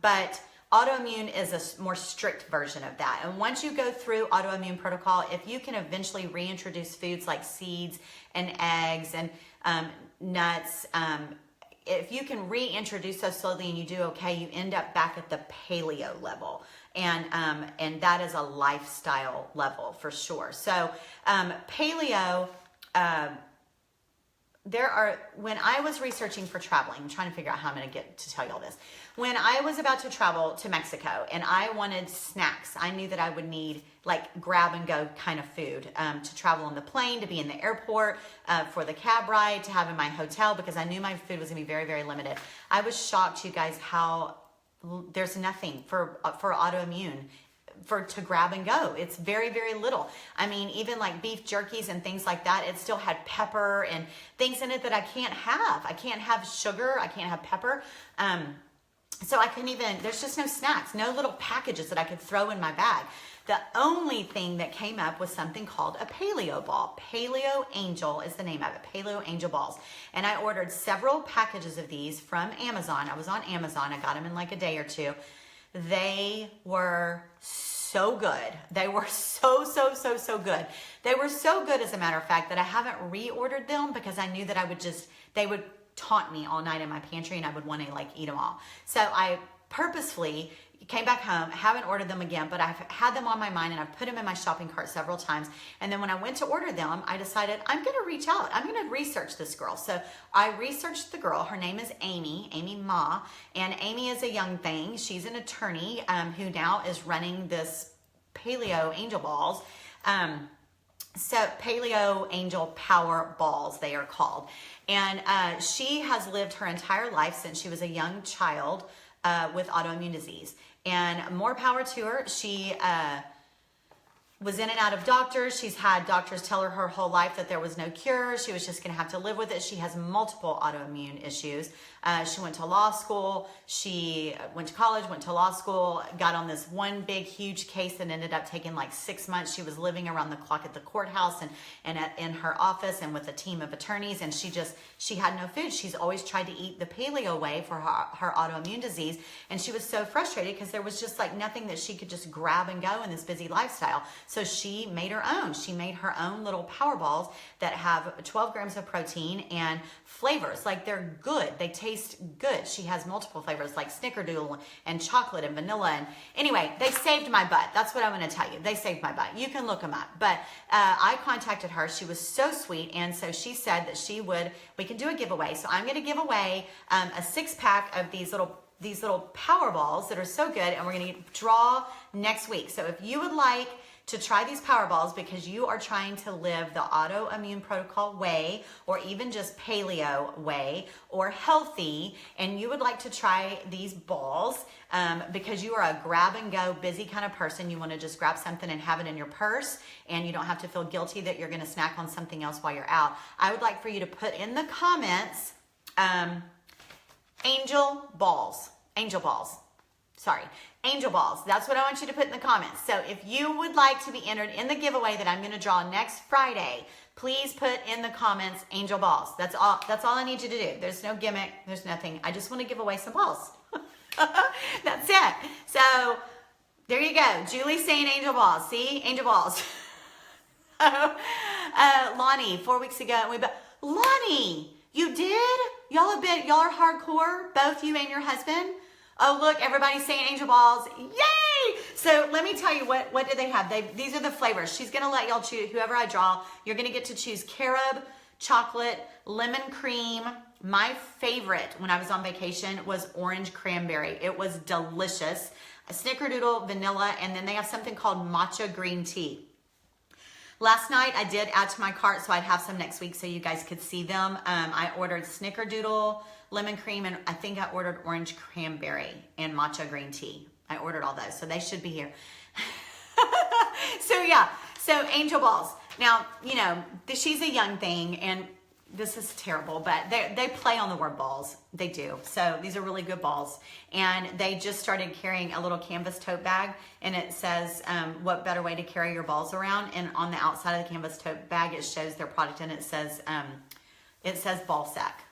But autoimmune is a more strict version of that. And once you go through autoimmune protocol, if you can eventually reintroduce foods like seeds and eggs and nuts, if you can reintroduce those slowly and you do okay, you end up back at the paleo level. And that is a lifestyle level for sure. So paleo, when I was researching for traveling, I'm trying to figure out how I'm going to get to tell you all this. When I was about to travel to Mexico and I wanted snacks, I knew that I would need like grab and go kind of food to travel on the plane, to be in the airport, for the cab ride, to have in my hotel, because I knew my food was going to be very, very limited. I was shocked, you guys, how there's nothing for autoimmune to grab and go. It's very, very little. I mean, even like beef jerkies and things like that, it still had pepper and things in it that I can't have. I can't have sugar. I can't have pepper. So I couldn't even, there's just no snacks, no little packages that I could throw in my bag. The only thing that came up was something called a paleo ball. Paleo Angel is the name of it, Paleo Angel balls. And I ordered several packages of these from Amazon. I was on Amazon. I got them in like a day or two. They were so good. They were so good. They were so good, as a matter of fact, that I haven't reordered them because I knew that they would taunt me all night in my pantry and I would want to like eat them all. So I purposefully came back home, haven't ordered them again, but I've had them on my mind and I've put them in my shopping cart several times. And then when I went to order them, I decided I'm going to reach out. I'm going to research this girl. So I researched the girl. Her name is Amy Ma. And Amy is a young thing. She's an attorney who now is running this Paleo Angel Balls. So Paleo Angel Power Balls, they are called. And she has lived her entire life since she was a young child with autoimmune disease. And more power to her. She was in and out of doctors. She's had doctors tell her whole life that there was no cure. She was just going to have to live with it. She has multiple autoimmune issues. She went to law school. She went to college, went to law school, got on this one big, huge case that ended up taking like 6 months. She was living around the clock at the courthouse and in her office and with a team of attorneys. And she had no food. She's always tried to eat the paleo way for her autoimmune disease. And she was so frustrated because there was just like nothing that she could just grab and go in this busy lifestyle. So she made her own. She made her own little power balls that have 12 grams of protein and flavors. Like, they're good. They taste good. She has multiple flavors like snickerdoodle and chocolate and vanilla. And anyway, they saved my butt. That's what I'm going to tell you. They saved my butt. You can look them up. But I contacted her. She was so sweet. And so she said that we can do a giveaway. So I'm going to give away a 6-pack of these little power balls that are so good. And we're going to draw next week. So if you would like to try these power balls because you are trying to live the autoimmune protocol way, or even just paleo way, or healthy, and you would like to try these balls because you are a grab and go busy kind of person, you want to just grab something and have it in your purse and you don't have to feel guilty that you're going to snack on something else while you're out, I would like for you to put in the comments angel balls. That's what I want you to put in the comments. So if you would like to be entered in the giveaway that I'm going to draw next Friday, please put in the comments angel balls. That's all I need you to do. There's no gimmick. There's nothing. I just want to give away some balls. That's it. So there you go. Julie's saying angel balls. See? Angel balls. Lonnie, 4 weeks ago, Lonnie, you did? Y'all are hardcore, both you and your husband? Oh, look, everybody's saying angel balls. Yay! So let me tell you, what do they have? These are the flavors. She's going to let y'all choose. Whoever I draw, you're going to get to choose carob, chocolate, lemon cream. My favorite when I was on vacation was orange cranberry. It was delicious. A snickerdoodle, vanilla, and then they have something called matcha green tea. Last night, I did add to my cart, so I'd have some next week so you guys could see them. I ordered snickerdoodle, lemon cream, and I think I ordered orange cranberry and matcha green tea. I ordered all those, so they should be here. So angel balls. Now, she's a young thing, and this is terrible, but they play on the word balls. They do. So these are really good balls. And they just started carrying a little canvas tote bag, and it says, what better way to carry your balls around? And on the outside of the canvas tote bag, it shows their product, and it says ball sack.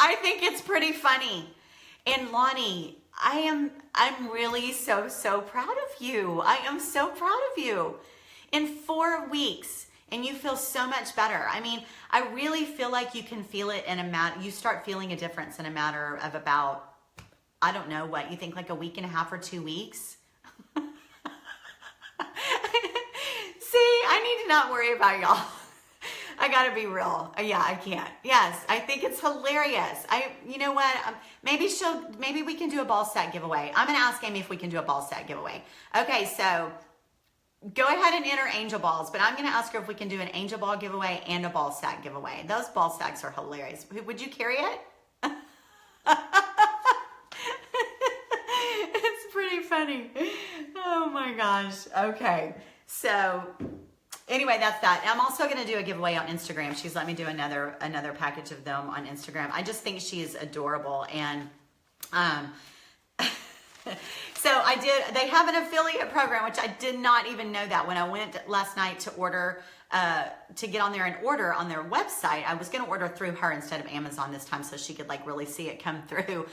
I think it's pretty funny. And Lonnie, I'm really so proud of you. I am so proud of you. In 4 weeks, and you feel so much better. I mean, I really feel like you can feel it you start feeling a difference in a matter of about, I don't know what, you think like a week and a half or 2 weeks? See, I need to not worry about y'all. I gotta be real. Yeah, I can't. Yes, I think it's hilarious. You know what? Maybe we can do a ball sack giveaway. I'm gonna ask Amy if we can do a ball sack giveaway. Okay, so go ahead and enter angel balls, but I'm gonna ask her if we can do an angel ball giveaway and a ball sack giveaway. Those ball sacks are hilarious. Would you carry it? It's pretty funny. Oh my gosh. Okay. So anyway, that's that. I'm also going to do a giveaway on Instagram. She's let me do another package of them on Instagram. I just think she is adorable. And so I did, they have an affiliate program, which I did not even know that when I went last night to order, to get on there and order on their website. I was going to order through her instead of Amazon this time so she could like really see it come through.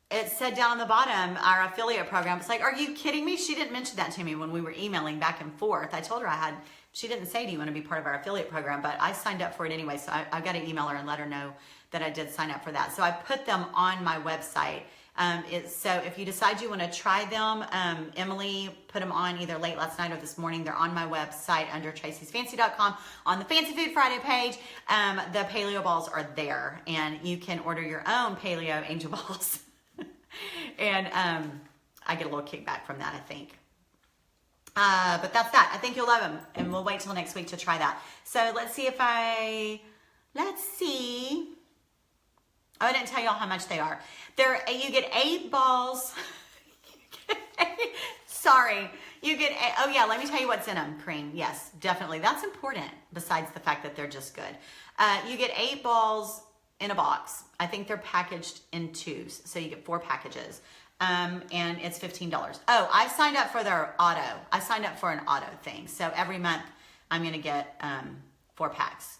It said down on the bottom, our affiliate program. It's like, are you kidding me? She didn't mention that to me when we were emailing back and forth. I told her she didn't say, do you want to be part of our affiliate program? But I signed up for it anyway. So I've got to email her and let her know that I did sign up for that. So I put them on my website. So if you decide you want to try them, Emily put them on either late last night or this morning. They're on my website under traceysfancy.com on the Fancy Food Friday page. The paleo balls are there and you can order your own paleo angel balls. And I get a little kickback from that, I think. But that's that. I think you'll love them. And we'll wait till next week to try that. So let's see. Oh, I didn't tell y'all how much they are. You get 8 balls. Sorry. Oh yeah, let me tell you what's in them. Cream. Yes, definitely. That's important besides the fact that they're just good. You get 8 balls in a box. I think they're packaged in 2s. So you get 4 packages. And it's $15. Oh, I signed up for their auto. I signed up for an auto thing. So every month I'm going to get 4 packs.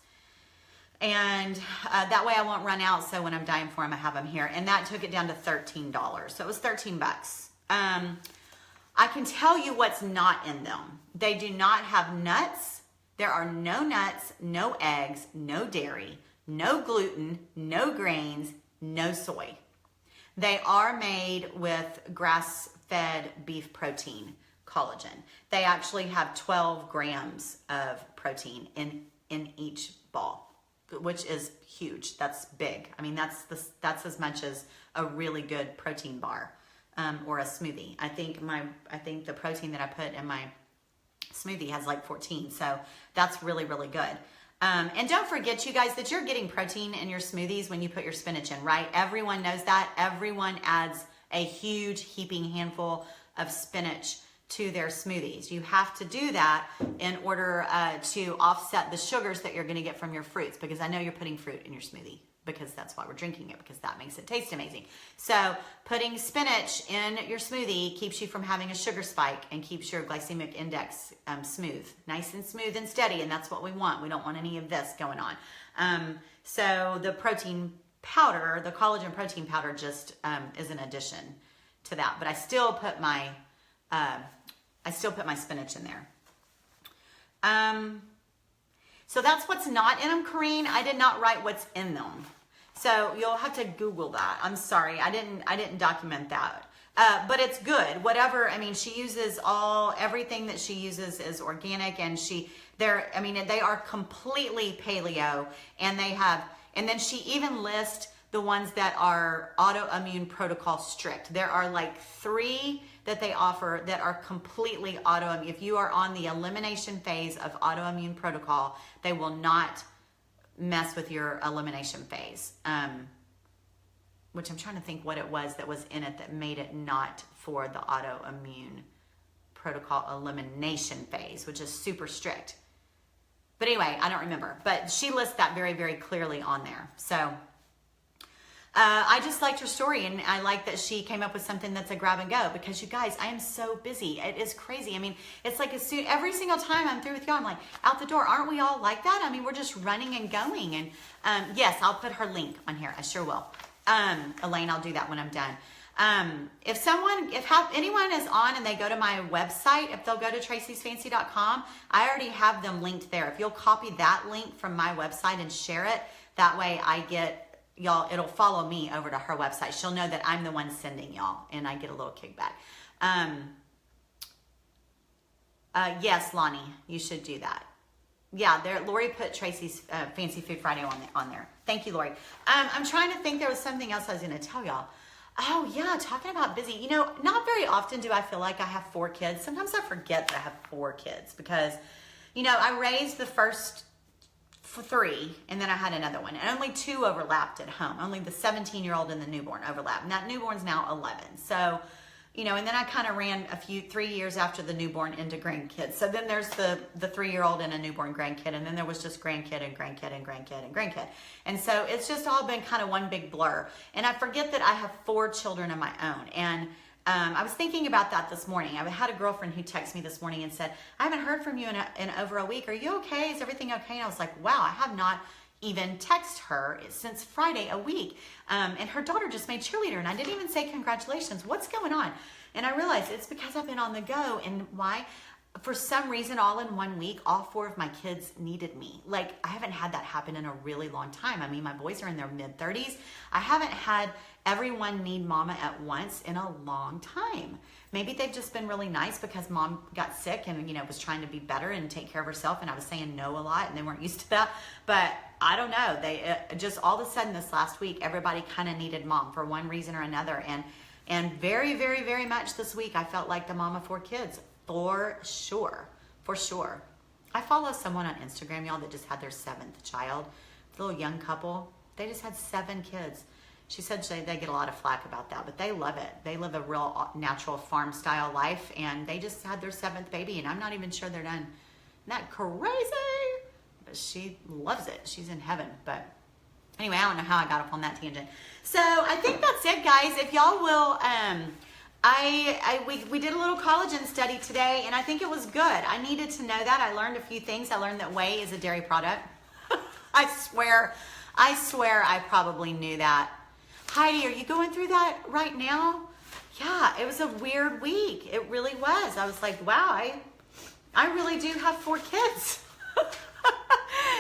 And that way I won't run out. So when I'm dying for them, I have them here. And that took it down to $13. So it was 13 bucks. I can tell you what's not in them. They do not have nuts. There are no nuts, no eggs, no dairy, no gluten, no grains, no soy. They are made with grass-fed beef protein, collagen. They actually have 12 grams of protein in each ball, which is huge. That's big. I mean, that's as much as a really good protein bar or a smoothie. I think the protein that I put in my smoothie has like 14, so that's really, really good. And don't forget, you guys, that you're getting protein in your smoothies when you put your spinach in, right? Everyone knows that. Everyone adds a huge heaping handful of spinach to their smoothies. You have to do that in order to offset the sugars that you're going to get from your fruits, because I know you're putting fruit in your smoothie because that's why we're drinking it, because that makes it taste amazing. So putting spinach in your smoothie keeps you from having a sugar spike and keeps your glycemic index smooth, nice and smooth and steady. And that's what we want. We don't want any of this going on. So the protein powder, the collagen protein powder just is an addition to that. But I still put my spinach in there. So that's what's not in them, Corrine. I did not write what's in them. So you'll have to Google that. I'm sorry, I didn't document that. But it's good. Whatever, I mean, she uses everything that she uses is organic, and they are completely paleo, and then she even lists the ones that are autoimmune protocol strict. There are like 3 that they offer that are completely autoimmune. If you are on the elimination phase of autoimmune protocol, they will not mess with your elimination phase. Which I'm trying to think what it was that was in it that made it not for the autoimmune protocol elimination phase, which is super strict. But anyway, I don't remember. But she lists that very, very clearly on there. So I just liked her story, and I like that she came up with something that's a grab and go, because you guys, I am so busy. It is crazy. I mean, it's like every single time I'm through with y'all, I'm like, out the door. Aren't we all like that? I mean, we're just running and going. And yes, I'll put her link on here. I sure will. Elaine, I'll do that when I'm done. If anyone is on and they go to my website, if they'll go to traceysfancy.com, I already have them linked there. If you'll copy that link from my website and share it, that way I get y'all, it'll follow me over to her website. She'll know that I'm the one sending y'all, and I get a little kickback. Yes, Lonnie, you should do that. Yeah, there. Lori put Tracey's Fancy Food Friday on there. Thank you, Lori. I'm trying to think. There was something else I was going to tell y'all. Oh yeah, talking about busy. You know, not very often do I feel like I have 4 kids. Sometimes I forget that I have 4 kids because, you know, I raised the first 3 and then I had another one, and only 2 overlapped at home. Only the 17-year-old and the newborn overlapped. And that newborn's now 11. So, you know, and then I kind of ran 3 years after the newborn into grandkids. So then there's the 3-year-old and a newborn grandkid, and then there was just grandkid and grandkid and grandkid and grandkid. And so it's just all been kind of one big blur. And I forget that I have 4 children of my own. And I was thinking about that this morning. I had a girlfriend who texted me this morning and said, I haven't heard from you in over a week. Are you okay? Is everything okay? And I was like, wow, I have not even texted her since Friday a week. And her daughter just made cheerleader, and I didn't even say congratulations. What's going on? And I realized it's because I've been on the go. And why? For some reason, all in 1 week, all 4 of my kids needed me. Like, I haven't had that happen in a really long time. I mean, my boys are in their mid-30s. I haven't had everyone need mama at once in a long time. Maybe they've just been really nice because mom got sick and, you know, was trying to be better and take care of herself, and I was saying no a lot and they weren't used to that. But I don't know. They just all of a sudden this last week, everybody kind of needed mom for one reason or another. And very, very, very much this week, I felt like the mom of 4 kids. For sure. For sure. I follow someone on Instagram, y'all, that just had their 7th child. A little young couple. They just had 7 kids. She said they get a lot of flack about that, but they love it. They live a real natural farm style life, and they just had their 7th baby, and I'm not even sure they're done. Isn't that crazy? But she loves it. She's in heaven. But anyway, I don't know how I got up on that tangent. So I think that's it, guys. If y'all will, we did a little collagen study today, and I think it was good. I needed to know that. I learned a few things. I learned that whey is a dairy product. I swear I probably knew that. Heidi, are you going through that right now? Yeah, it was a weird week. It really was. I was like, wow, I really do have 4 kids.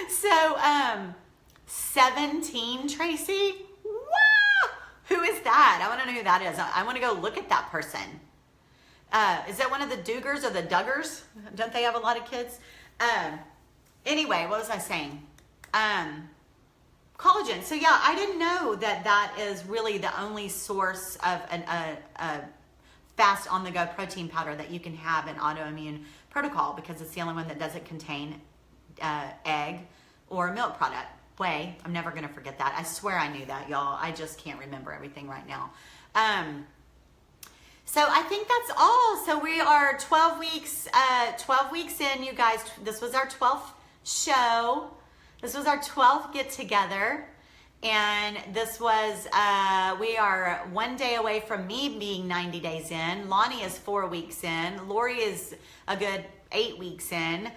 So, 17, Tracey? Wow! Who is that? I want to know who that is. I want to go look at that person. Is that one of the Dugars or the Duggars? Don't they have a lot of kids? Anyway, what was I saying? Collagen. So yeah, I didn't know that is really the only source of a fast on-the-go protein powder that you can have in autoimmune protocol, because it's the only one that doesn't contain egg or milk product. Whey. I'm never going to forget that. I swear I knew that, y'all. I just can't remember everything right now. So I think that's all. So we are 12 weeks in, you guys. This was our 12th show. This was our 12th get together. And this was, we are 1 day away from me being 90 days in. Lonnie is 4 weeks in. Lori is a good 8 weeks in.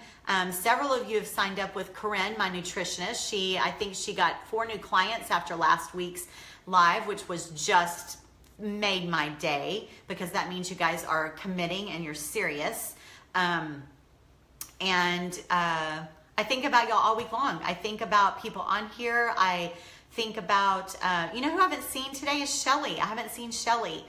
Several of you have signed up with Corinne, my nutritionist. I think she got 4 new clients after last week's live, which was just made my day, because that means you guys are committing and you're serious. I think about y'all all week long. I think about people on here. I think about, you know who I haven't seen today is Shelly. I haven't seen Shelly.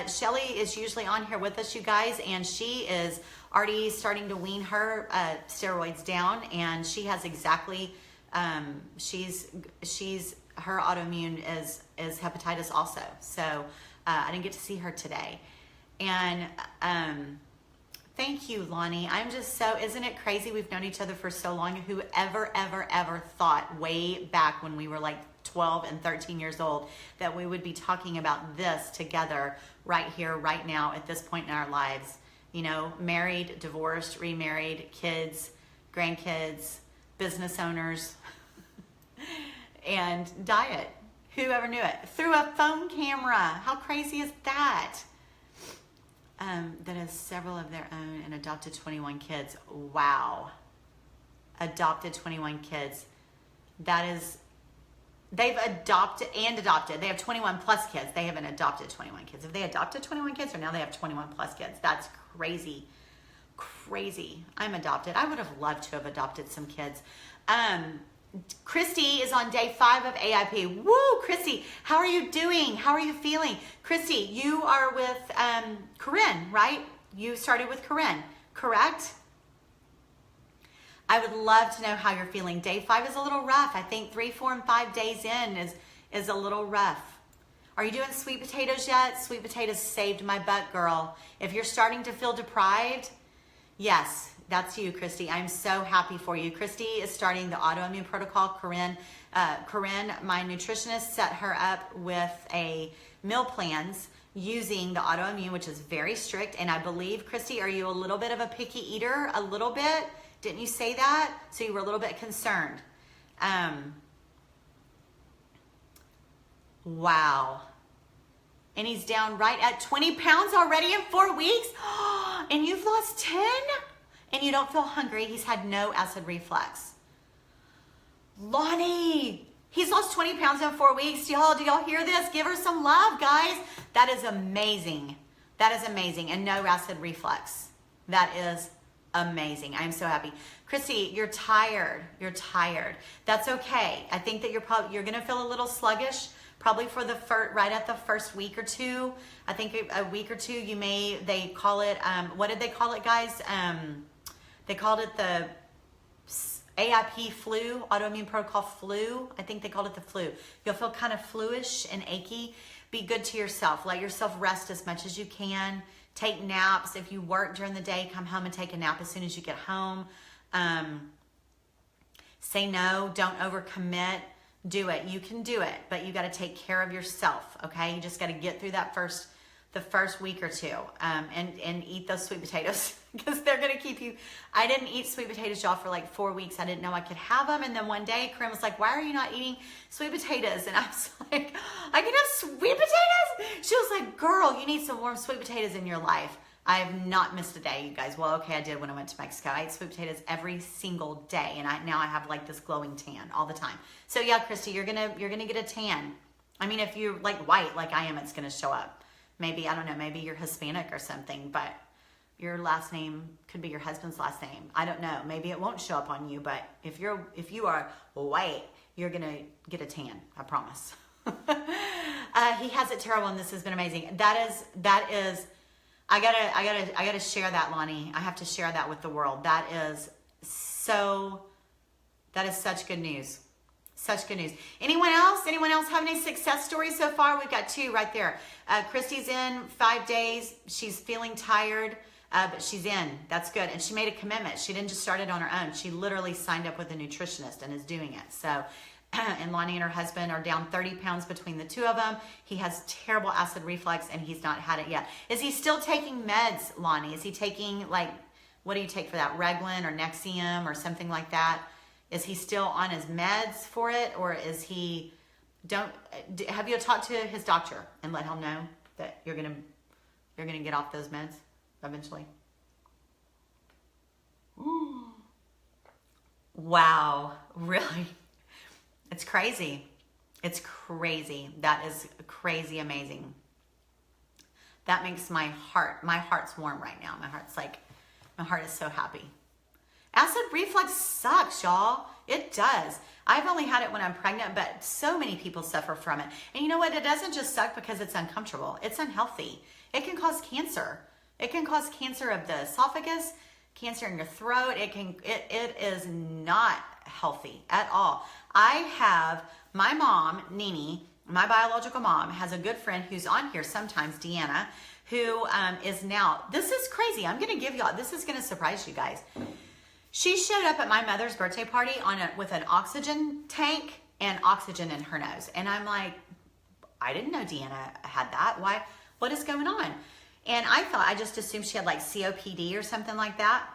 Shelly is usually on here with us, you guys, and she is already starting to wean her steroids down, and she has exactly, her autoimmune is hepatitis also. So I didn't get to see her today. And thank you, Lonnie. I'm just so, isn't it crazy? We've known each other for so long. Whoever, ever thought way back when we were like 12 and 13 years old that we would be talking about this together right here, right now, at this point in our lives. You know, married, divorced, remarried, kids, grandkids, business owners, and diet. Whoever knew it? Through a phone camera. How crazy is that? That has several of their own and adopted 21 kids. Wow. Adopted 21 kids. That is, they've adopted. They have 21 plus kids. They haven't adopted 21 kids. Have they adopted 21 kids, or now they have 21 plus kids? That's crazy. Crazy. I'm adopted. I would have loved to have adopted some kids. Christy is on day 5 of AIP. Woo, Christy, how are you doing? How are you feeling? Christy, you are with Corinne, right? You started with Corinne, correct? I would love to know how you're feeling. Day 5 is a little rough. I think 3, 4, and 5 days in is a little rough. Are you doing sweet potatoes yet? Sweet potatoes saved my butt, girl. If you're starting to feel deprived, yes, that's you, Christy. I'm so happy for you. Christy is starting the autoimmune protocol. Corinne, my nutritionist, set her up with a meal plans using the autoimmune, which is very strict. And I believe, Christy, are you a little bit of a picky eater? A little bit? Didn't you say that? So you were a little bit concerned. Wow. And he's down right at 20 pounds already in 4 weeks. And you've lost 10? And you don't feel hungry. He's had no acid reflux. Lonnie, he's lost 20 pounds in 4 weeks. Do y'all hear this? Give her some love, guys. That is amazing. That is amazing. And no acid reflux. That is amazing. I'm so happy. Christy, you're tired. You're tired. That's okay. I think that you're going to feel a little sluggish, probably for the right at the first week or two. I think a week or two, they call it, what did they call it, guys? They called it the AIP flu, autoimmune protocol flu. I think they called it the flu. You'll feel kind of fluish and achy. Be good to yourself. Let yourself rest as much as you can. Take naps. If you work during the day, come home and take a nap as soon as you get home. Say no. Don't overcommit. Do it. You can do it, but you got to take care of yourself. Okay. You just got to get through the first week or two, and eat those sweet potatoes because they're going to keep you. I didn't eat sweet potatoes, y'all, for like 4 weeks. I didn't know I could have them. And then one day Corinne was like, why are you not eating sweet potatoes? And I was like, I can have sweet potatoes? She was like, girl, you need some warm sweet potatoes in your life. I have not missed a day, you guys. Well, okay, I did when I went to Mexico. I ate sweet potatoes every single day, and now I have like this glowing tan all the time. So yeah, Christy, you're gonna get a tan. I mean, if you're like white like I am, it's gonna show up. Maybe, I don't know, maybe you're Hispanic or something, but your last name could be your husband's last name. I don't know. Maybe it won't show up on you, but if you are white, you're gonna get a tan. I promise. He has it terrible, and this has been amazing. That is. I gotta share that, Lonnie. I have to share that with the world. That is such good news. Such good news. Anyone else? Anyone else have any success stories so far? We've got 2 right there. Christy's in 5 days. She's feeling tired, but she's in. That's good. And she made a commitment. She didn't just start it on her own. She literally signed up with a nutritionist and is doing it. So, and Lonnie and her husband are down 30 pounds between the 2 of them. He has terrible acid reflux and he's not had it yet. Is he still taking meds, Lonnie? Is he taking, like, what do you take for that? Reglan or Nexium or something like that? Is he still on his meds for it, or is he, have you talked to his doctor and let him know that you're gonna get off those meds eventually? Ooh. Wow, really? It's crazy. It's crazy. That is crazy amazing. That makes my heart's warm right now. My heart is so happy. Acid reflux sucks, y'all. It does. I've only had it when I'm pregnant, but so many people suffer from it. And you know what? It doesn't just suck because it's uncomfortable. It's unhealthy. It can cause cancer. It can cause cancer of the esophagus, cancer in your throat. It is not healthy at all. I have my mom, Nini, my biological mom, has a good friend who's on here sometimes, Deanna, who is now, this is crazy. I'm going to give y'all, this is going to surprise you guys. She showed up at my mother's birthday party with an oxygen tank and oxygen in her nose. And I'm like, I didn't know Deanna had that. Why? What is going on? And I just assumed she had like COPD or something like that.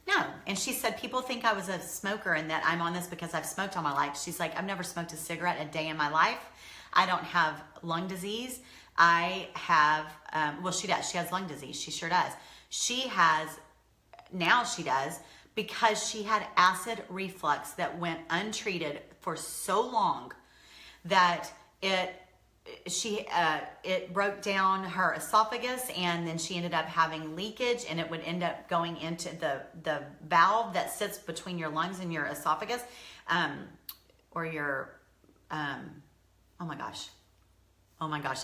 No. And she said, people think I was a smoker and that I'm on this because I've smoked all my life. She's like, I've never smoked a cigarette a day in my life. I don't have lung disease. I have, well, she does. She has lung disease. She sure does. Now she does, because she had acid reflux that went untreated for so long that it broke down her esophagus, and then she ended up having leakage, and it would end up going into the valve that sits between your lungs and your esophagus, or your, oh my gosh,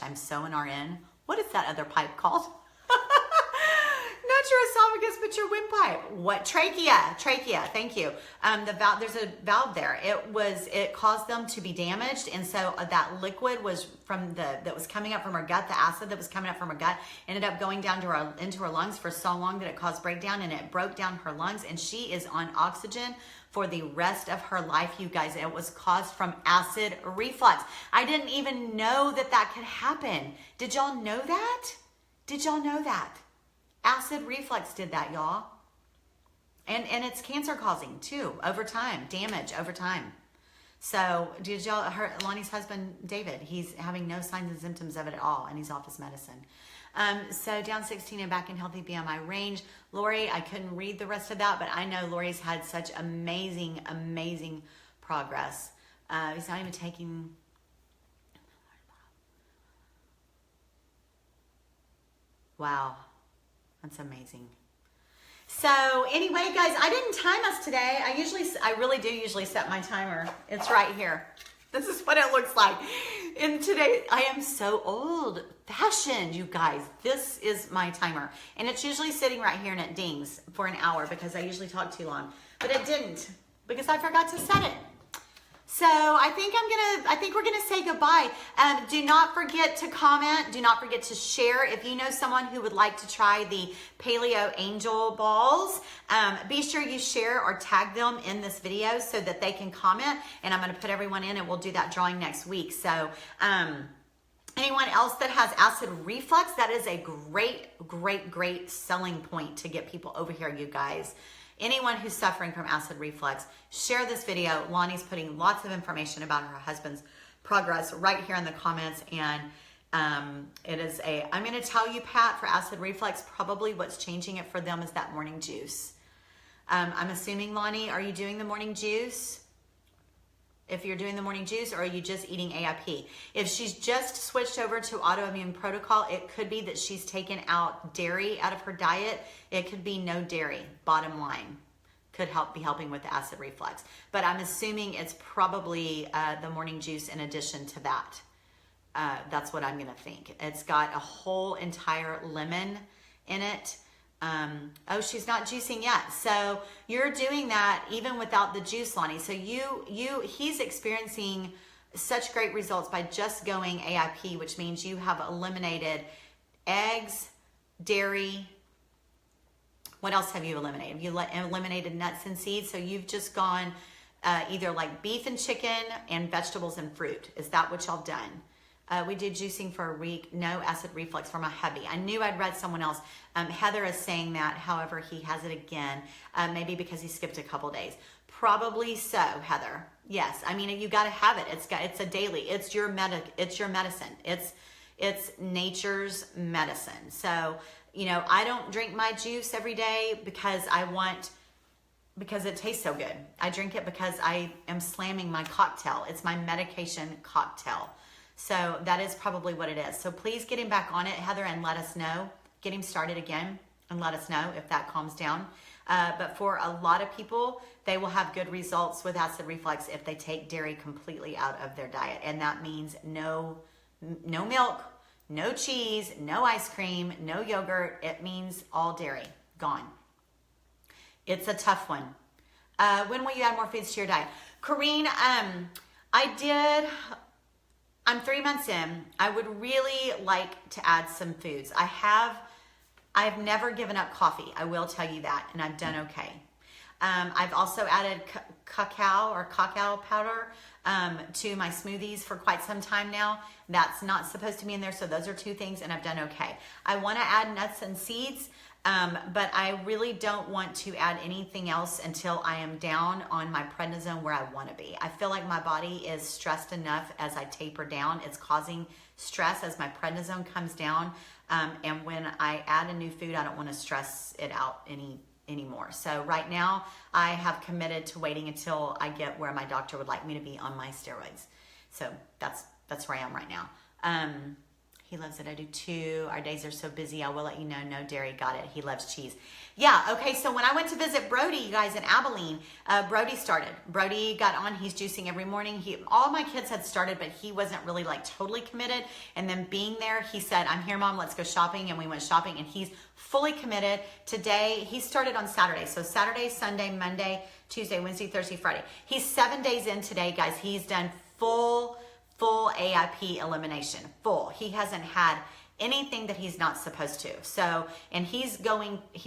I'm so an RN. What is that other pipe called? Not your esophagus, but your windpipe. What? Trachea. Thank you. The valve, there's a valve there. It caused them to be damaged. And so that liquid was that was coming up from her gut, the acid that was coming up from her gut ended up going down to into her lungs for so long that it caused breakdown, and it broke down her lungs, and she is on oxygen for the rest of her life, you guys. It was caused from acid reflux. I didn't even know that could happen. Did y'all know that? Did y'all know that? Acid reflux did that, y'all. And it's cancer causing too, over time, damage over time. So did y'all, Lonnie's husband, David, he's having no signs and symptoms of it at all, and he's off his medicine. So down 16 and back in healthy BMI range. Lori, I couldn't read the rest of that, but I know Lori's had such amazing, amazing progress. He's not even taking... Wow, that's amazing. So anyway, guys, I didn't time us today. I really do usually set my timer. It's right here. This is what it looks like. And today, I am so old fashioned, you guys. This is my timer. And it's usually sitting right here and it dings for an hour because I usually talk too long. But it didn't because I forgot to set it. So I think we're gonna say goodbye. Do not forget to comment. Do not forget to share. If you know someone who would like to try the Paleo Angel balls, be sure you share or tag them in this video so that they can comment. And I'm gonna put everyone in, and we'll do that drawing next week. So anyone else that has acid reflux, that is a great selling point to get people over here, you guys. Anyone who's suffering from acid reflux, share this video. Lonnie's putting lots of information about her husband's progress right here in the comments. And it is I'm going to tell you, Pat, for acid reflux, probably what's changing it for them is that morning juice. I'm assuming, Lonnie, are you doing the morning juice? If you're doing the morning juice, or are you just eating AIP? If she's just switched over to autoimmune protocol, it could be that she's taken out dairy out of her diet. It could be no dairy, bottom line. Could be helping with the acid reflux. But I'm assuming it's probably the morning juice in addition to that. That's what I'm gonna think. It's got a whole entire lemon in it. Oh, she's not juicing yet. So you're doing that even without the juice, Lonnie. So he's experiencing such great results by just going AIP, which means you have eliminated eggs, dairy. What else have you eliminated? You eliminated nuts and seeds. So you've just gone either like beef and chicken and vegetables and fruit. Is that what y'all done? We did juicing for a week. No acid reflux for my hubby. I knew I'd read someone else. Heather is saying that. However, he has it again. Maybe because he skipped a couple days. Probably so, Heather. Yes. I mean, you got to have it. It's a daily. It's your medicine. It's nature's medicine. So, I don't drink my juice every day because it tastes so good. I drink it because I am slamming my cocktail. It's my medication cocktail. So that is probably what it is. So please get him back on it, Heather, and let us know. Get him started again and let us know if that calms down. But for a lot of people, they will have good results with acid reflux if they take dairy completely out of their diet. And that means no milk, no cheese, no ice cream, no yogurt. It means all dairy, gone. It's a tough one. When will you add more foods to your diet? Corrine, I'm 3 months in. I would really like to add some foods. I've never given up coffee. I will tell you that, and I've done okay. I've also added cacao powder to my smoothies for quite some time now. That's not supposed to be in there, so those are two things, and I've done okay. I want to add nuts and seeds, but I really don't want to add anything else until I am down on my prednisone where I want to be. I feel like my body is stressed enough as I taper down. It's causing stress as my prednisone comes down, and when I add a new food, I don't want to stress it out anymore. So right now, I have committed to waiting until I get where my doctor would like me to be on my steroids. So that's where I am right now. He loves it. I do too. Our days are so busy. I will let you know. No dairy. Got it. He loves cheese. Yeah. Okay. So when I went to visit Brody, you guys, in Abilene, Brody started. Brody got on. He's juicing every morning. All my kids had started, but he wasn't really like totally committed. And then being there, he said, I'm here, Mom. Let's go shopping. And we went shopping, and he's fully committed. Today, he started on Saturday. So Saturday, Sunday, Monday, Tuesday, Wednesday, Thursday, Friday. He's 7 days in today, guys. He's done full AIP elimination, full. He hasn't had anything that he's not supposed to. So, and he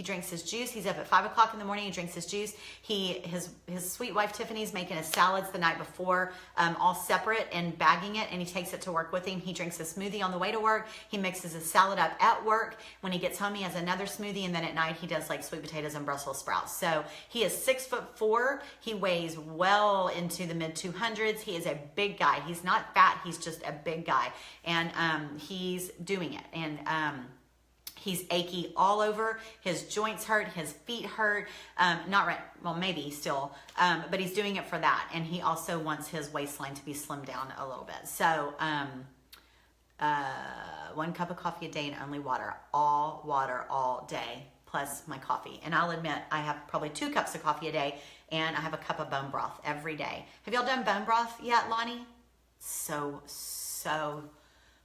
drinks his juice. He's up at 5 o'clock in the morning. He drinks his juice. His sweet wife, Tiffany's making his salads the night before, all separate and bagging it. And he takes it to work with him. He drinks a smoothie on the way to work. He mixes his salad up at work. When he gets home, he has another smoothie. And then at night, he does like sweet potatoes and Brussels sprouts. So he is 6'4". He weighs well into the mid 200s. He is a big guy. He's not fat. He's just a big guy. And he's doing it. And he's achy all over. His joints hurt. His feet hurt. Not right. Well, maybe still. But he's doing it for that. And he also wants his waistline to be slimmed down a little bit. So 1 cup of coffee a day and only water. All water all day, plus my coffee. And I'll admit, I have probably 2 cups of coffee a day, and I have a cup of bone broth every day. Have y'all done bone broth yet, Lonnie? So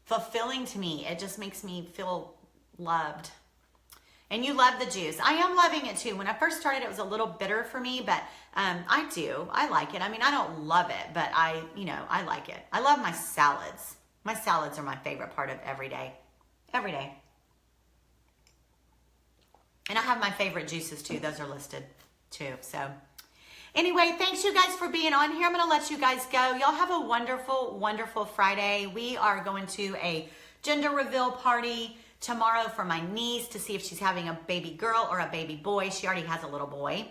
fulfilling to me. It just makes me feel loved. And you love the juice. I am loving it too. When I first started, it was a little bitter for me, but I do. I like it. I mean, I don't love it, but I like it. I love my salads. My salads are my favorite part of every day. Every day. And I have my favorite juices too. Those are listed too. So anyway, thanks you guys for being on here. I'm going to let you guys go. Y'all have a wonderful, wonderful Friday. We are going to a gender reveal party tomorrow for my niece to see if she's having a baby girl or a baby boy. She already has a little boy.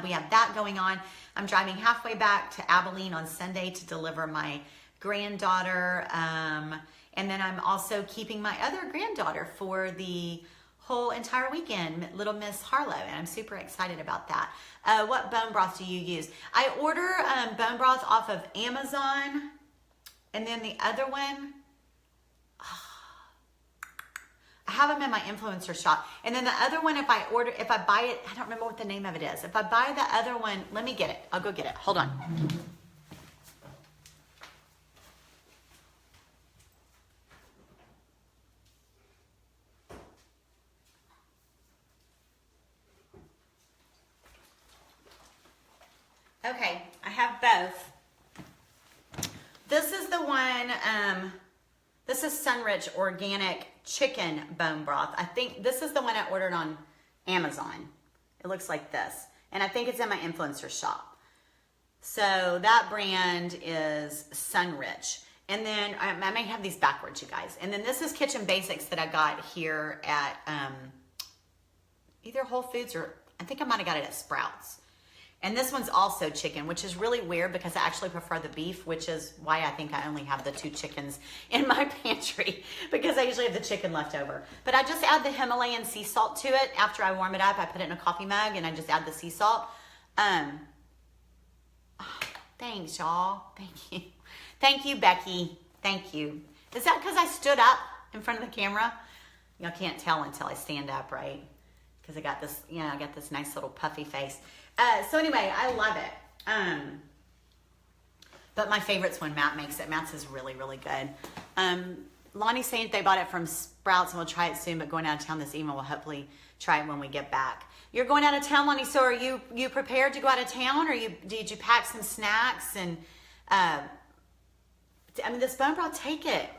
We have that going on. I'm driving halfway back to Abilene on Sunday to deliver my granddaughter. And then I'm also keeping my other granddaughter for the whole entire weekend, little Miss Harlow, and I'm super excited about that. What bone broth do you use? I order bone broth off of Amazon, and then the other one, I have them in my influencer shop. And then the other one, if I buy it, I don't remember what the name of it is. If I buy the other one, let me get it. I'll go get it. Hold on. Okay, I have both. This is the one, this is Sunrich Organic Chicken Bone Broth. I think this is the one I ordered on Amazon. It looks like this. And I think it's in my influencer shop. So that brand is Sunrich. And then I may have these backwards, you guys. And then this is Kitchen Basics that I got here at either Whole Foods or I think I might have got it at Sprouts. And this one's also chicken, which is really weird because I actually prefer the beef, which is why I think I only have the 2 chickens in my pantry because I usually have the chicken left over. But I just add the Himalayan sea salt to it. After I warm it up, I put it in a coffee mug and I just add the sea salt. Thanks, y'all. Thank you. Thank you, Becky. Thank you. Is that because I stood up in front of the camera? Y'all can't tell until I stand up, right? Because I got this, I got this nice little puffy face. So anyway, I love it. But my favorite's when Matt makes it. Matt's is really, really good. Lonnie's saying they bought it from Sprouts and we'll try it soon, but going out of town this evening, we'll hopefully try it when we get back. You're going out of town, Lonnie, so are you prepared to go out of town, or did you pack some snacks? And this bone broth, take it.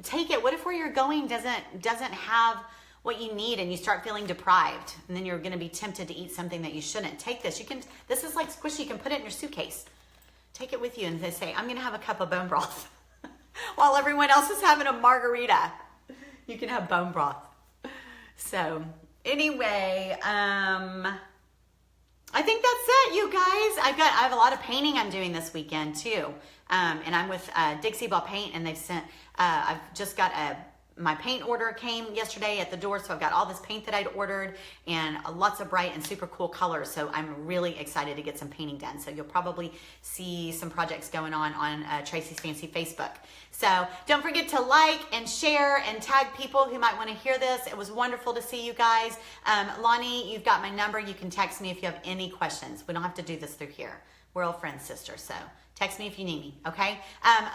Take it. What if where you're going doesn't have what you need and you start feeling deprived, and then you're going to be tempted to eat something that you shouldn't? Take this. This is like squishy. You can put it in your suitcase. Take it with you and they say, I'm going to have a cup of bone broth while everyone else is having a margarita. You can have bone broth. So anyway, I think that's it, you guys. I have a lot of painting I'm doing this weekend too. And I'm with Dixie Ball Paint, and they've sent, I've just got a my paint order came yesterday at the door, so I've got all this paint that I'd ordered and lots of bright and super cool colors. So I'm really excited to get some painting done. So you'll probably see some projects going on Tracey's Fancy Facebook. So don't forget to like and share and tag people who might want to hear this. It was wonderful to see you guys. Lonnie, you've got my number. You can text me if you have any questions. We don't have to do this through here. We're all friends, sisters. So text me if you need me, okay?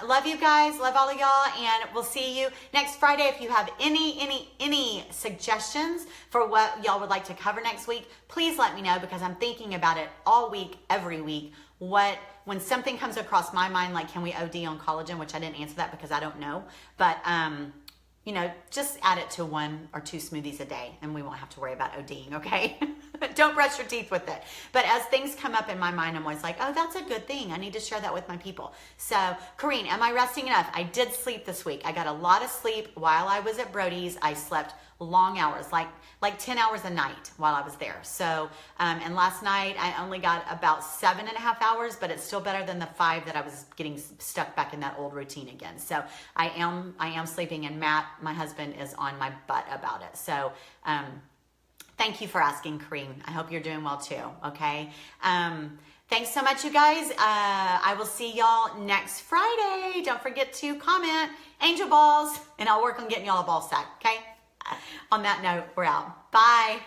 Love you guys, love all of y'all, and we'll see you next Friday. If you have any suggestions for what y'all would like to cover next week, please let me know, because I'm thinking about it all week, every week. When something comes across my mind, like can we OD on collagen, which I didn't answer that because I don't know, but you know, just add it to 1 or 2 smoothies a day and we won't have to worry about ODing, okay? Don't brush your teeth with it. But as things come up in my mind, I'm always like, oh, that's a good thing. I need to share that with my people. So, Corrine, am I resting enough? I did sleep this week. I got a lot of sleep while I was at Brody's. I slept long hours, like 10 hours a night while I was there. So, and last night I only got about 7.5 hours, but it's still better than the 5 that I was getting stuck back in that old routine again. So I am sleeping, and Matt, my husband, is on my butt about it. So, thank you for asking, Kareem. I hope you're doing well too, okay? Thanks so much, you guys. I will see y'all next Friday. Don't forget to comment, angel balls, and I'll work on getting y'all a ball sack, okay? On that note, we're out. Bye.